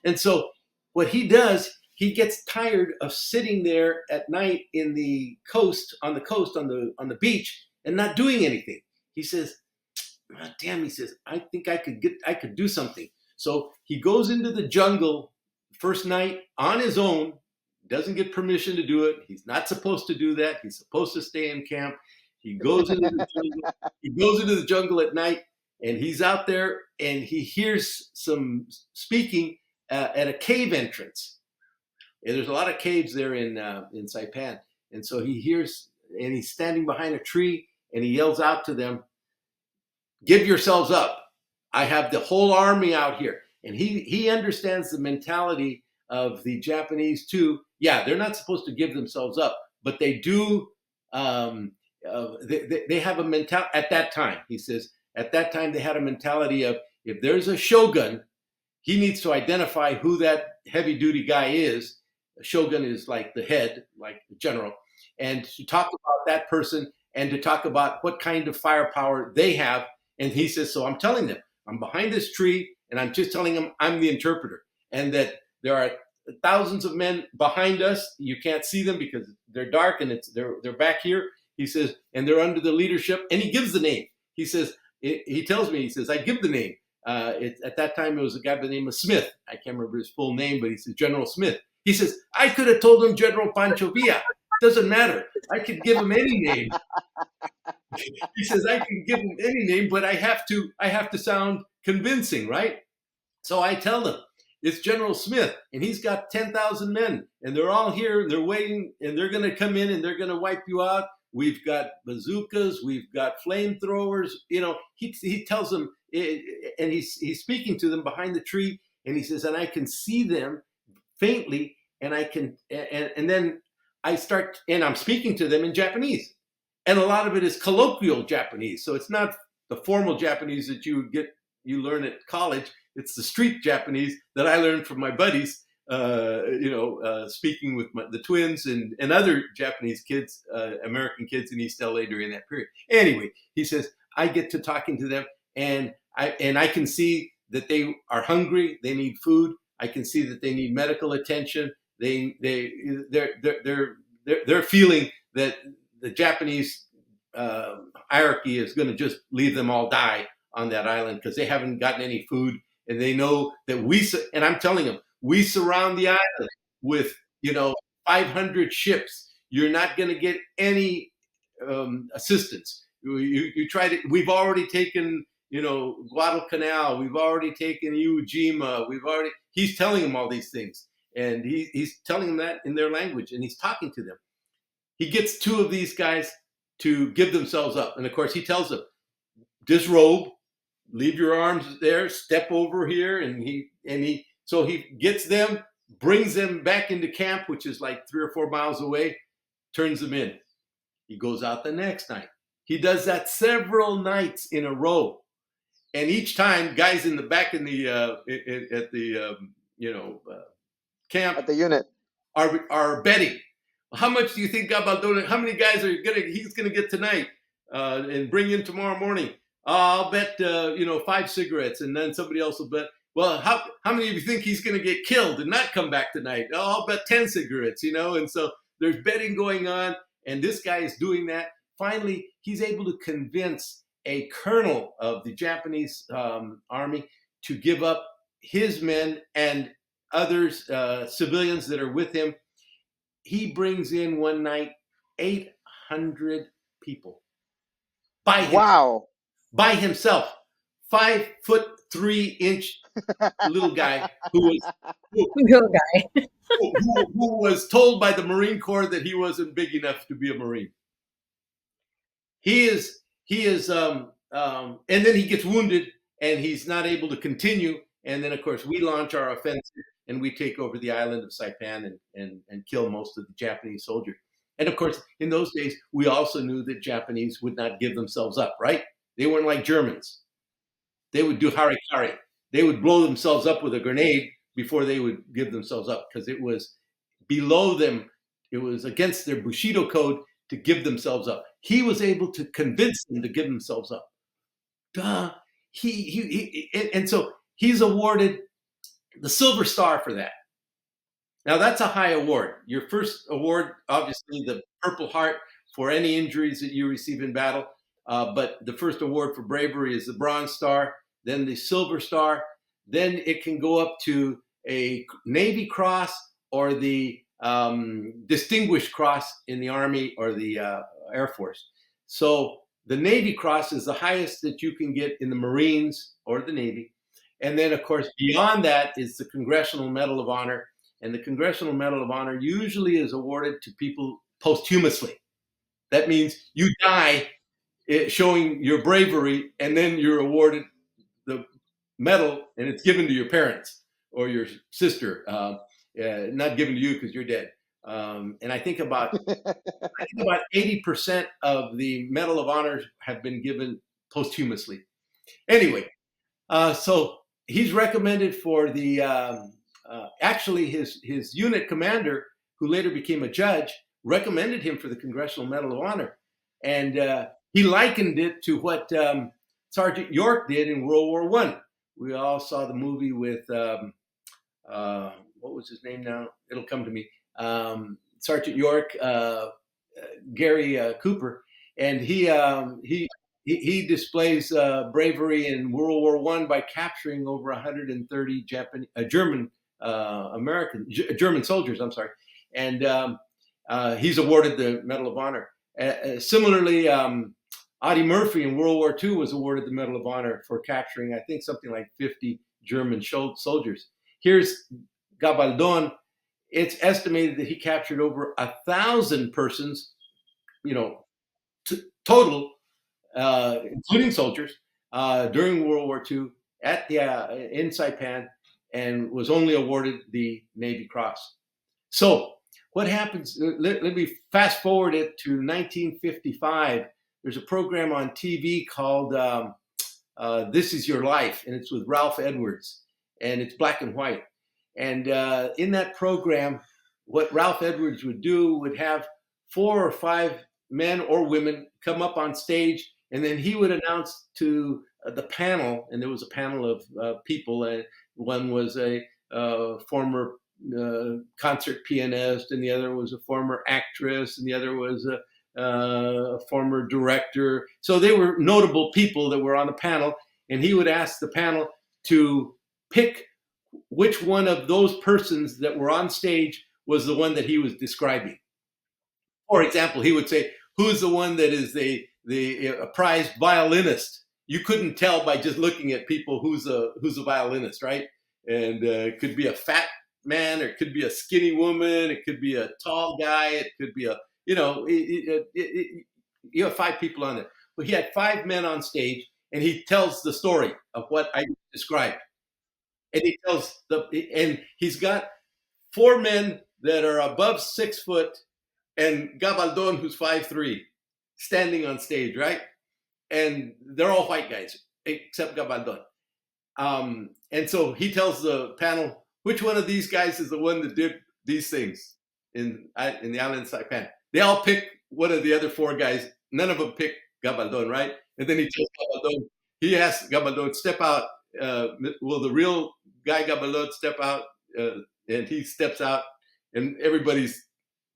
And so what he does, he gets tired of sitting there at night on the beach and not doing anything. He says, oh, damn, he says, I think I could do something. So he goes into the jungle first night on his own, doesn't get permission to do it. He's not supposed to do that. He's supposed to stay in camp. He goes into the jungle. He goes into the jungle at night, and he's out there, and he hears some speaking at a cave entrance. And there's a lot of caves there in Saipan. And so he hears, and he's standing behind a tree, and he yells out to them, give yourselves up. I have the whole army out here. And he understands the mentality of the Japanese too. Yeah, they're not supposed to give themselves up, but they do. They have a mentality at that time. He says at that time they had a mentality of, if there's a shogun, he needs to identify who that heavy duty guy is. A shogun is like the head, like the general, and to talk about that person and to talk about what kind of firepower they have. And he says, so I'm telling them, I'm behind this tree, and I'm just telling them I'm the interpreter, and that there are thousands of men behind us. You can't see them because they're dark, and they're back here. He says, and they're under the leadership, and he gives the name. He says, he tells me, he says, I give the name. At that time, it was a guy by the name of Smith. I can't remember his full name, but he says General Smith. He says, I could have told him General Pancho Villa. Doesn't matter. I could give him any name. He says, I can give him any name, but I have to sound convincing, right? So I tell them, it's General Smith, and he's got 10,000 men, and they're all here, and they're waiting, and they're going to come in, and they're going to wipe you out. We've got bazookas, we've got flamethrowers. He tells them, and he's speaking to them behind the tree, and he says, and I can see them faintly, and I can, and then I start, and I'm speaking to them in Japanese. And a lot of it is colloquial Japanese. So it's not the formal Japanese that you learn at college. It's the street Japanese that I learned from my buddies, speaking with the twins and other Japanese kids, American kids in East LA during that period. Anyway, he says, I get to talking to them, and I can see that they are hungry. They need food. I can see that they need medical attention. They're feeling that the Japanese hierarchy is going to just leave them all die on that island because they haven't gotten any food, and they know that and I'm telling them, we surround the island with 500 ships. You're not going to get any assistance. You try to. We've already taken Guadalcanal. We've already taken Iwo Jima. He's telling them all these things. And he's telling them that in their language, and he's talking to them. He gets two of these guys to give themselves up. And of course, he tells them, disrobe, leave your arms there, step over here. So he gets them, brings them back into camp, which is like 3 or 4 miles away, turns them in. He goes out the next night. He does that several nights in a row. And each time, guys in the back in the camp At the unit are betting. How much do you think Gabaldon? How many guys he's gonna get tonight and bring in tomorrow morning? I'll bet 5 cigarettes, and then somebody else will bet. Well, how many of you think he's gonna get killed and not come back tonight? Oh, I'll bet 10 cigarettes. And so there's betting going on, and this guy is doing that. Finally, he's able to convince a colonel of the Japanese army to give up his men and others, civilians that are with him. He brings in one night 800 people by himself. 5'3" little guy who was told by the Marine Corps that he wasn't big enough to be a Marine. He is, and then he gets wounded and he's not able to continue. And then, of course, we launch our offensive and we take over the island of Saipan and kill most of the Japanese soldiers. And of course, in those days, we also knew that Japanese would not give themselves up, right? They weren't like Germans. They would do harikari. They would blow themselves up with a grenade before they would give themselves up, because it was below them. It was against their Bushido code to give themselves up. He was able to convince them to give themselves up. And so he's awarded the Silver Star for that. Now that's a high award. Your first award, obviously, the Purple Heart for any injuries that you receive in battle. But the first award for bravery is the Bronze Star, then the Silver Star. Then it can go up to a Navy Cross or the Distinguished Cross in the Army or the Air Force. So the Navy Cross is the highest that you can get in the Marines or the Navy. And then, of course, beyond that is the Congressional Medal of Honor. And the Congressional Medal of Honor usually is awarded to people posthumously. That means you die showing your bravery, and then you're awarded the medal, and it's given to your parents or your sister, not given to you because you're dead. And I think about 80% of the Medal of Honor have been given posthumously. Anyway, so he's recommended for the actually his unit commander, who later became a judge, recommended him for the Congressional Medal of Honor, and he likened it to what Sergeant York did in World War I. We all saw the movie with what was his name now? It'll come to me. Sergeant York, Gary Cooper, and he displays bravery in World War I by capturing over 130 German soldiers. I'm sorry, and he's awarded the Medal of Honor. Similarly, Audie Murphy in World War II was awarded the Medal of Honor for capturing, I think, something like 50 German soldiers. Here's Gabaldon. It's estimated that he captured over 1,000 persons, total, including soldiers, during World War II in Saipan, and was only awarded the Navy Cross. So what happens? Let me fast forward it to 1955. There's a program on TV called This Is Your Life, and it's with Ralph Edwards, and it's black and white. And in that program, what Ralph Edwards would do would have 4 or 5 men or women come up on stage, and then he would announce to the panel, and there was a panel of people, and one was a former concert pianist, and the other was a former actress, and the other was a former director. So they were notable people that were on the panel, and he would ask the panel to pick which one of those persons that were on stage was the one that he was describing. For example, he would say, who's the one that is the prized violinist? you couldn't tell by just looking at people who's a violinist, right? And it could be a fat man, or it could be a skinny woman, it could be a tall guy, it could be a you have five people on it, but he had five men on stage, and he tells the story of what I described, and he's got four men that are above 6 foot, and Gabaldon, who's 5'3", standing on stage, right? And they're all white guys except Gabaldon. And so he tells the panel, which one of these guys is the one that did these things in the island of Saipan? They all pick one of the other four guys. None of them pick Gabaldon, right? And then he tells Gabaldon, he asks Gabaldon, step out. Will the real guy Gabaldon step out? And he steps out, and everybody's,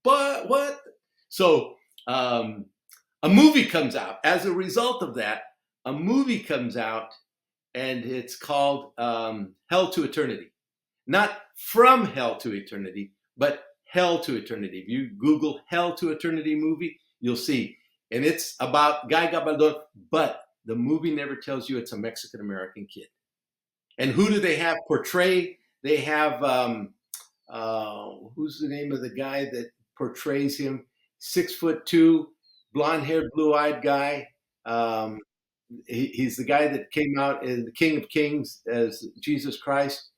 but what? So a movie comes out. As a result of that, a movie comes out, and it's called Hell to Eternity. Not From Hell to Eternity, but Hell to Eternity. If you Google Hell to Eternity movie, you'll see. And it's about Guy Gabaldon, but the movie never tells you it's a Mexican American kid. And who do they have portray? They have, who's the name of the guy that portrays him? 6'2", blonde-haired, blue-eyed guy. He's the guy that came out in The King of Kings as Jesus Christ.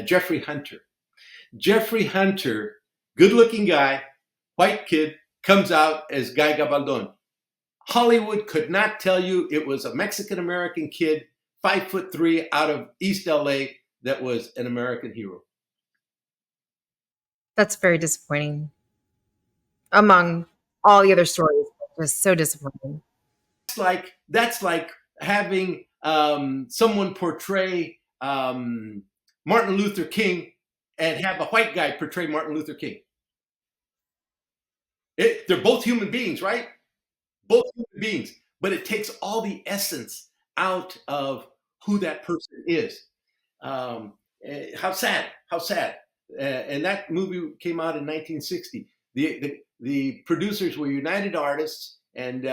Jeffrey Hunter. Jeffrey Hunter, good-looking guy, white kid, comes out as Guy Gabaldon. Hollywood could not tell you it was a Mexican-American kid, 5'3", out of East LA, that was an American hero. That's very disappointing. Among all the other stories, just so disappointing. That's like having someone portray Martin Luther King and have a white guy portray Martin Luther King. They're both human beings, right? Both human beings, but it takes all the essence out of who that person is. How sad, how sad. And that movie came out in 1960. The producers were United Artists, and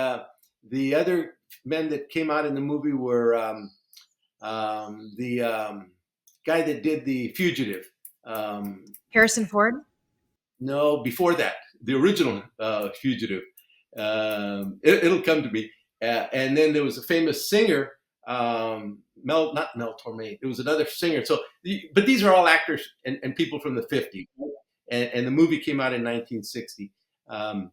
the other men that came out in the movie were the guy that did The Fugitive. Harrison Ford? No, before that, the original Fugitive. It'll come to me. And then there was a famous singer, not Mel Torme. It was another singer. So, but these are all actors and people from the 50s. And the movie came out in 1960. I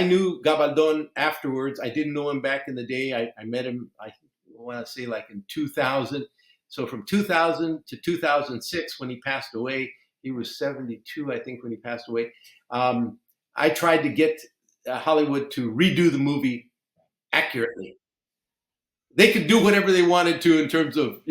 knew Gabaldon afterwards. I didn't know him back in the day. I met him, I want to say, like in 2000. So from 2000 to 2006, when he passed away, he was 72, I think, when he passed away. I tried to get Hollywood to redo the movie accurately. They could do whatever they wanted to in terms of,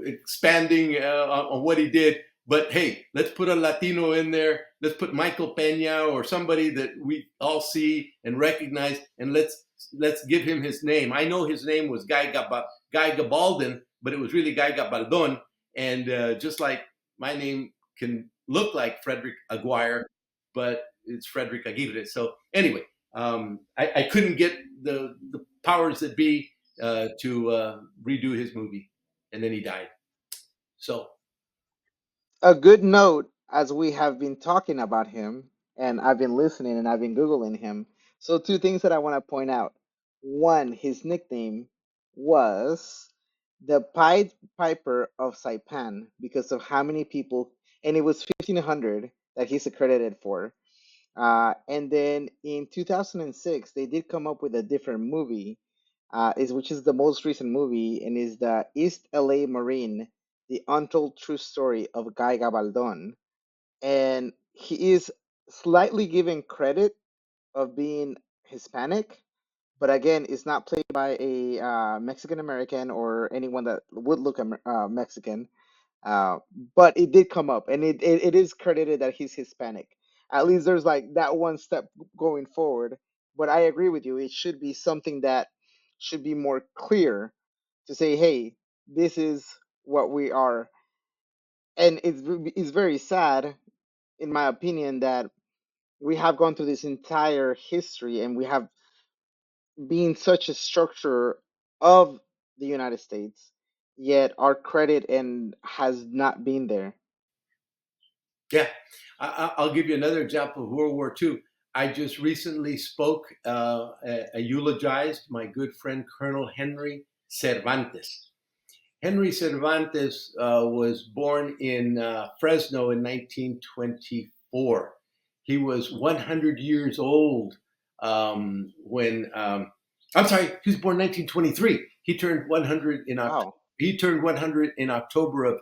expanding on what he did. But hey, let's put a Latino in there. Let's put Michael Peña or somebody that we all see and recognize, and let's give him his name. I know his name was Guy Gabaldon, but it was really Guy Gabaldon. And just like my name can look like Frederick Aguirre, but it's Frederick Aguirre. So anyway, I couldn't get the powers that be to redo his movie, and then he died. So A good note, as we have been talking about him, and I've been listening and I've been Googling him. So, two things that I want to point out. One, his nickname was the Pied Piper of Saipan because of how many people, and it was 1,500 that he's accredited for. And then in 2006, they did come up with a different movie, which is the most recent movie, and is the East LA Marine, the Untold True Story of Guy Gabaldon. And he is slightly given credit of being Hispanic, but again, it's not played by a Mexican American or anyone that would look Mexican. But it did come up, and it is credited that he's Hispanic. At least there's like that one step going forward. But I agree with you. It should be something that should be more clear to say, hey, this is what we are. And it's very sad, in my opinion, that we have gone through this entire history and we have been such a structure of the United States, yet our credit and has not been there. Yeah, I'll give you another example of World War II. I just recently spoke, eulogized my good friend Colonel Henry Cervantes. Henry Cervantes was born in Fresno in 1924. He was 100 years old when I'm sorry, he was born 1923. He turned 100 in October. Wow. He turned 100 in October of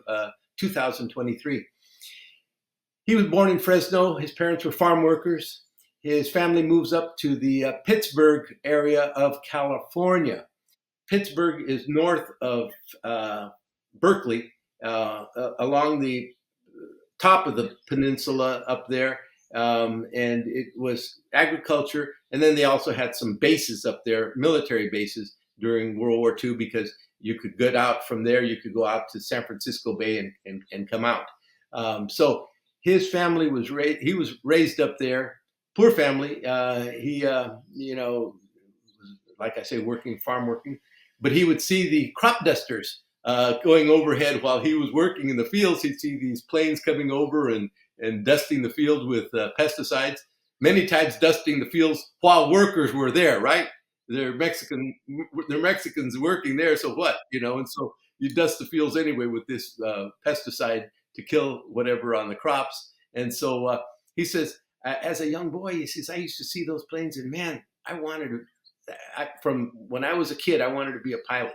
2023. He was born in Fresno. His parents were farm workers. His family moves up to the Pittsburgh area of California. Pittsburgh is north of Berkeley, along the top of the peninsula up there. And it was agriculture. And then they also had some bases up there, military bases during World War II, because you could get out from there. You could go out to San Francisco Bay and come out. So his family was raised, he was raised up there, poor family. He, like I say, farm working, but he would see the crop dusters going overhead while he was working in the fields. He'd see these planes coming over and dusting the field with pesticides, many times dusting the fields while workers were there, right? They're Mexicans working there, so what, and so you dust the fields anyway with this pesticide to kill whatever on the crops. And so he says, as a young boy, he says, I used to see those planes, and man, from when I was a kid, I wanted to be a pilot.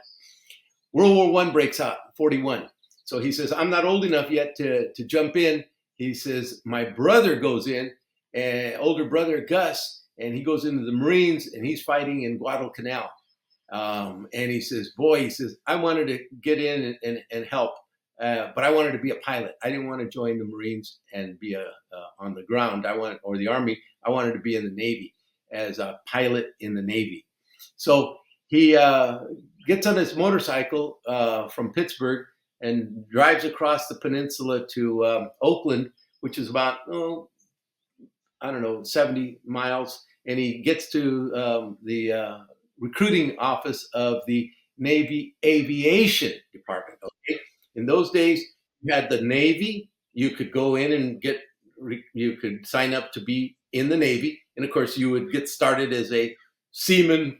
World War I breaks out, 41. So he says, I'm not old enough yet to jump in. He says, my brother goes in, older brother Gus, and he goes into the Marines, and he's fighting in Guadalcanal. And he says, I wanted to get in and help, but I wanted to be a pilot. I didn't want to join the Marines and be on the ground. Or the Army. I wanted to be in the Navy as a pilot in the Navy. So he gets on his motorcycle from Pittsburgh and drives across the peninsula to Oakland, which is about, 70 miles. And he gets to the recruiting office of the Navy Aviation Department. Okay? In those days, you had the Navy. You could go in and you could sign up to be in the Navy. And of course, you would get started as a seaman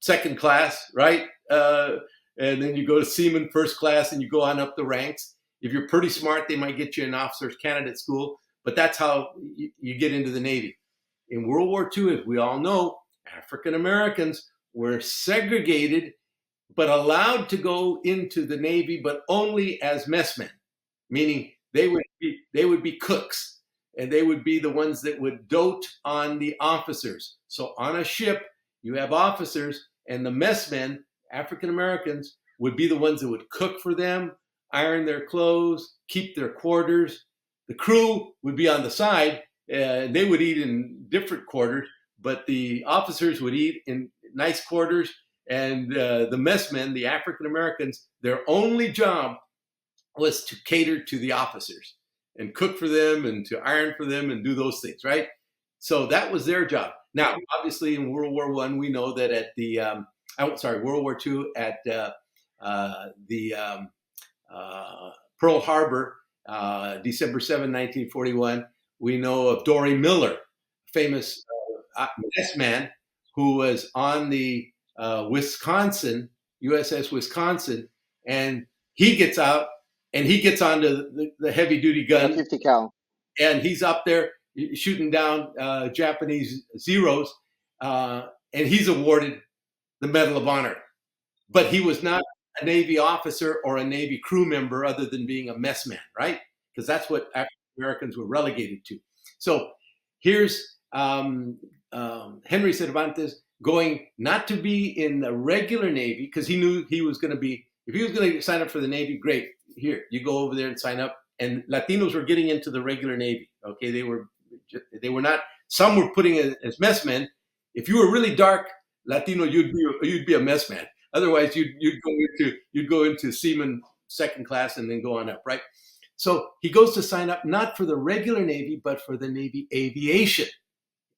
second class, right? And then you go to seaman first class and you go on up the ranks. If you're pretty smart, they might get you an officer's candidate school, but that's how you get into the Navy. In World War II, as we all know, African Americans were segregated, but allowed to go into the Navy, but only as messmen, meaning they would be cooks, and they would be the ones that would dote on the officers. So on a ship, you have officers, and the messmen, African Americans, would be the ones that would cook for them, iron their clothes, keep their quarters. The crew would be on the side. They would eat in different quarters, but the officers would eat in nice quarters. And the messmen, the African Americans, their only job was to cater to the officers and cook for them and to iron for them and do those things, right? So that was their job. Now, obviously, in World War I, we know that at the World War II, at the Pearl Harbor, December 7, 1941, we know of Dory Miller, famous messman who was on the USS Wisconsin, and he gets out and he gets onto the heavy duty gun, 50 cal, and he's up there shooting down Japanese Zeros, and he's awarded the Medal of Honor. But he was not a Navy officer or a Navy crew member other than being a messman, right? Because that's what African Americans were relegated to. So here's Henry Cervantes going not to be in the regular Navy, because he knew he was going to be, if he was going to sign up for the Navy, great. Here, you go over there and sign up. And Latinos were getting into the regular Navy. Okay, they were not. Some were putting it as messmen. If you were really dark Latino, you'd be a messman. Otherwise, you'd go into seaman second class and then go on up, right? So he goes to sign up not for the regular Navy, but for the Navy Aviation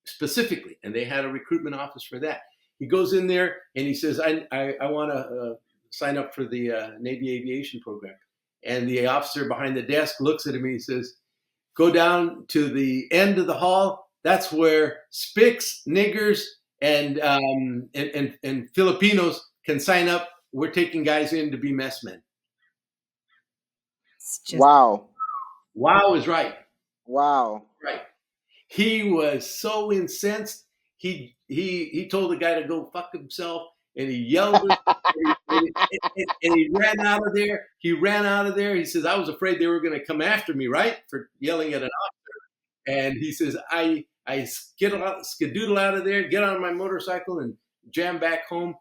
specifically, and they had a recruitment office for that. He goes in there and he says, I want to sign up for the Navy aviation program. And the officer behind the desk looks at him and he says, go down to the end of the hall. That's where Spics, niggers, and Filipinos can sign up. We're taking guys in to be messmen. Wow. Wow is right. Wow. Right. He was so incensed. He told the guy to go fuck himself, and he yelled and he ran out of there. He says, I was afraid they were going to come after me, right, for yelling at an officer. And he says, I skedoodle out of there, get on my motorcycle, and jam back home.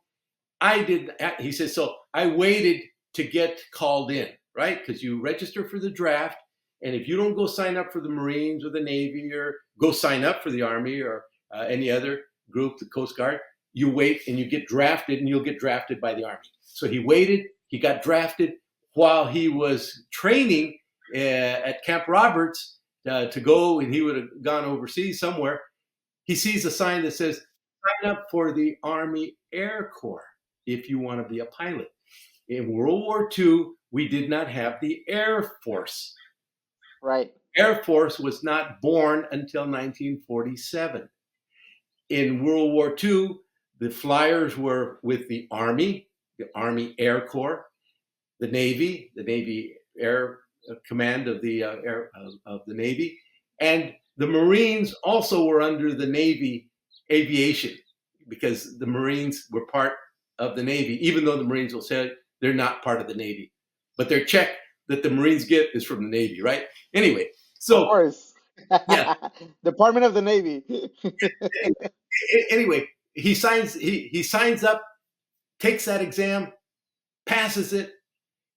He says, so I waited to get called in, right? Because you register for the draft. And if you don't go sign up for the Marines or the Navy or go sign up for the Army or any other group, the Coast Guard, you wait and you get drafted, and you'll get drafted by the Army. So he waited. He got drafted while he was training at Camp Roberts to go, and he would have gone overseas somewhere. He sees a sign that says, sign up for the Army Air Corps if you want to be a pilot. In World War II, we did not have the Air Force. Right. Air Force was not born until 1947. In World War II, the flyers were with the Army Air Corps, the Navy Air Command of the Navy, and the Marines also were under the Navy Aviation, because the Marines were part of the Navy, even though the Marines will say they're not part of the Navy, but their check that the Marines get is from the Navy, right? Anyway, so of course, yeah, Department of the Navy. Anyway, he signs up, takes that exam, passes it,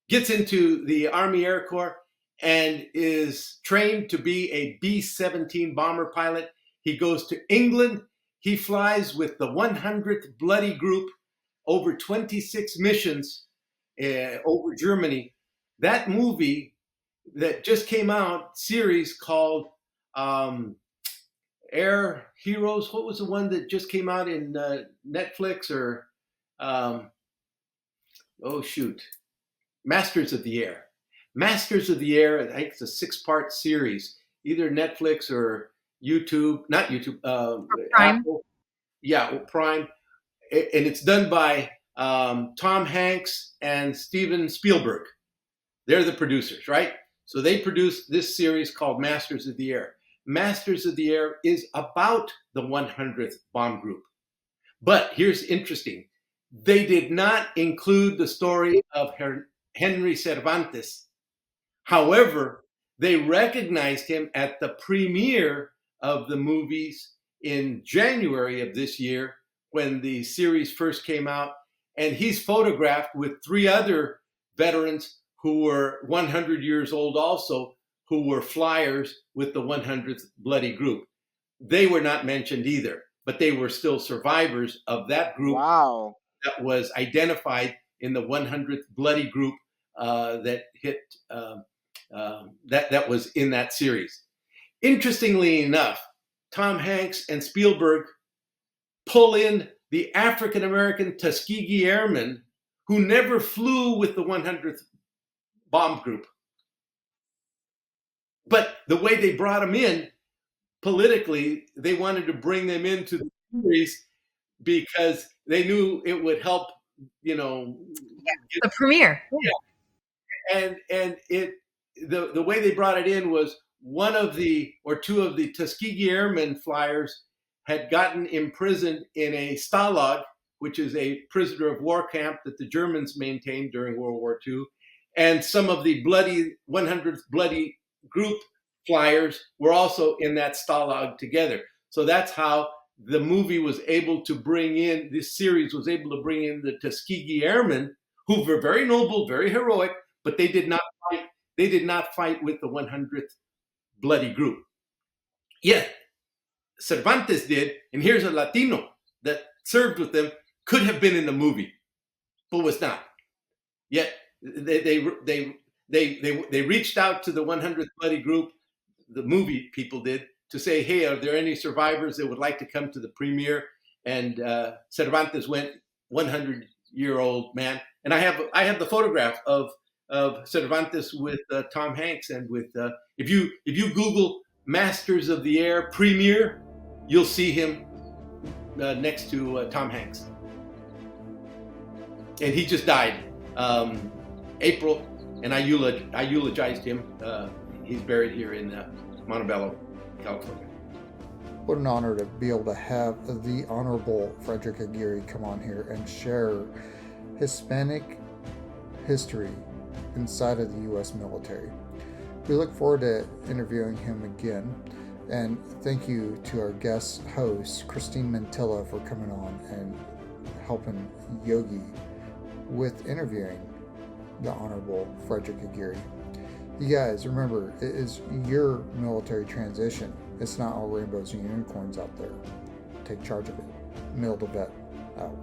gets into the Army Air Corps, and is trained to be a B-17 bomber pilot. He goes to England. He flies with the 100th Bloody Group over 26 missions over Germany. That movie that just came out, series called Air Heroes. What was the one that just came out in Netflix or Masters of the Air. Masters of the Air, I think it's a 6-part series, either Netflix or YouTube, not YouTube, Prime. Apple. Yeah, Prime. And it's done by Tom Hanks and Steven Spielberg. They're the producers, right? So they produced this series called Masters of the Air. Masters of the Air is about the 100th Bomb Group. But here's interesting. They did not include the story of Henry Cervantes. However, they recognized him at the premiere of the movies in January of this year when the series first came out. And he's photographed with 3 other veterans who were 100 years old also, who were flyers with the 100th Bloody Group. They were not mentioned either, but they were still survivors of that group. Wow. That was identified in the 100th Bloody Group that hit, that was in that series. Interestingly enough, Tom Hanks and Spielberg pull in the African American Tuskegee Airmen who never flew with the 100th Bomb Group. But the way they brought them in, politically, they wanted to bring them into the series because they knew it would help, the premiere. Yeah. And the way they brought it in was 1 of the or 2 of the Tuskegee Airmen flyers had gotten imprisoned in a Stalag, which is a prisoner of war camp that the Germans maintained during World War II. And some of the 100th Bloody Group flyers were also in that Stalag together. So that's how the movie was able to bring in, this series was able to bring in the Tuskegee Airmen, who were very noble, very heroic, but they did not fight. They did not fight with the 100th Bloody Group. Yet Cervantes did, and here's a Latino that served with them, could have been in the movie, but was not. Yet they reached out to the 100th Bloody Group, the movie people did, to say, hey, are there any survivors that would like to come to the premiere? and Cervantes went 100-year-old man. And I have the photograph of Cervantes with Tom Hanks, and with if you Google Masters of the Air premiere, you'll see him next to Tom Hanks. And he just died April, and I eulogized him. He's buried here in Montebello, California. What an honor to be able to have the Honorable Frederick Aguirre come on here and share Hispanic history inside of the U.S. military. We look forward to interviewing him again, and thank you to our guest host, Christine Mantilla, for coming on and helping Yogi with interviewing the Honorable Frederick Aguirre. You guys, remember, it is your military transition. It's not all rainbows and unicorns out there. Take charge of it. Mil2Vet out.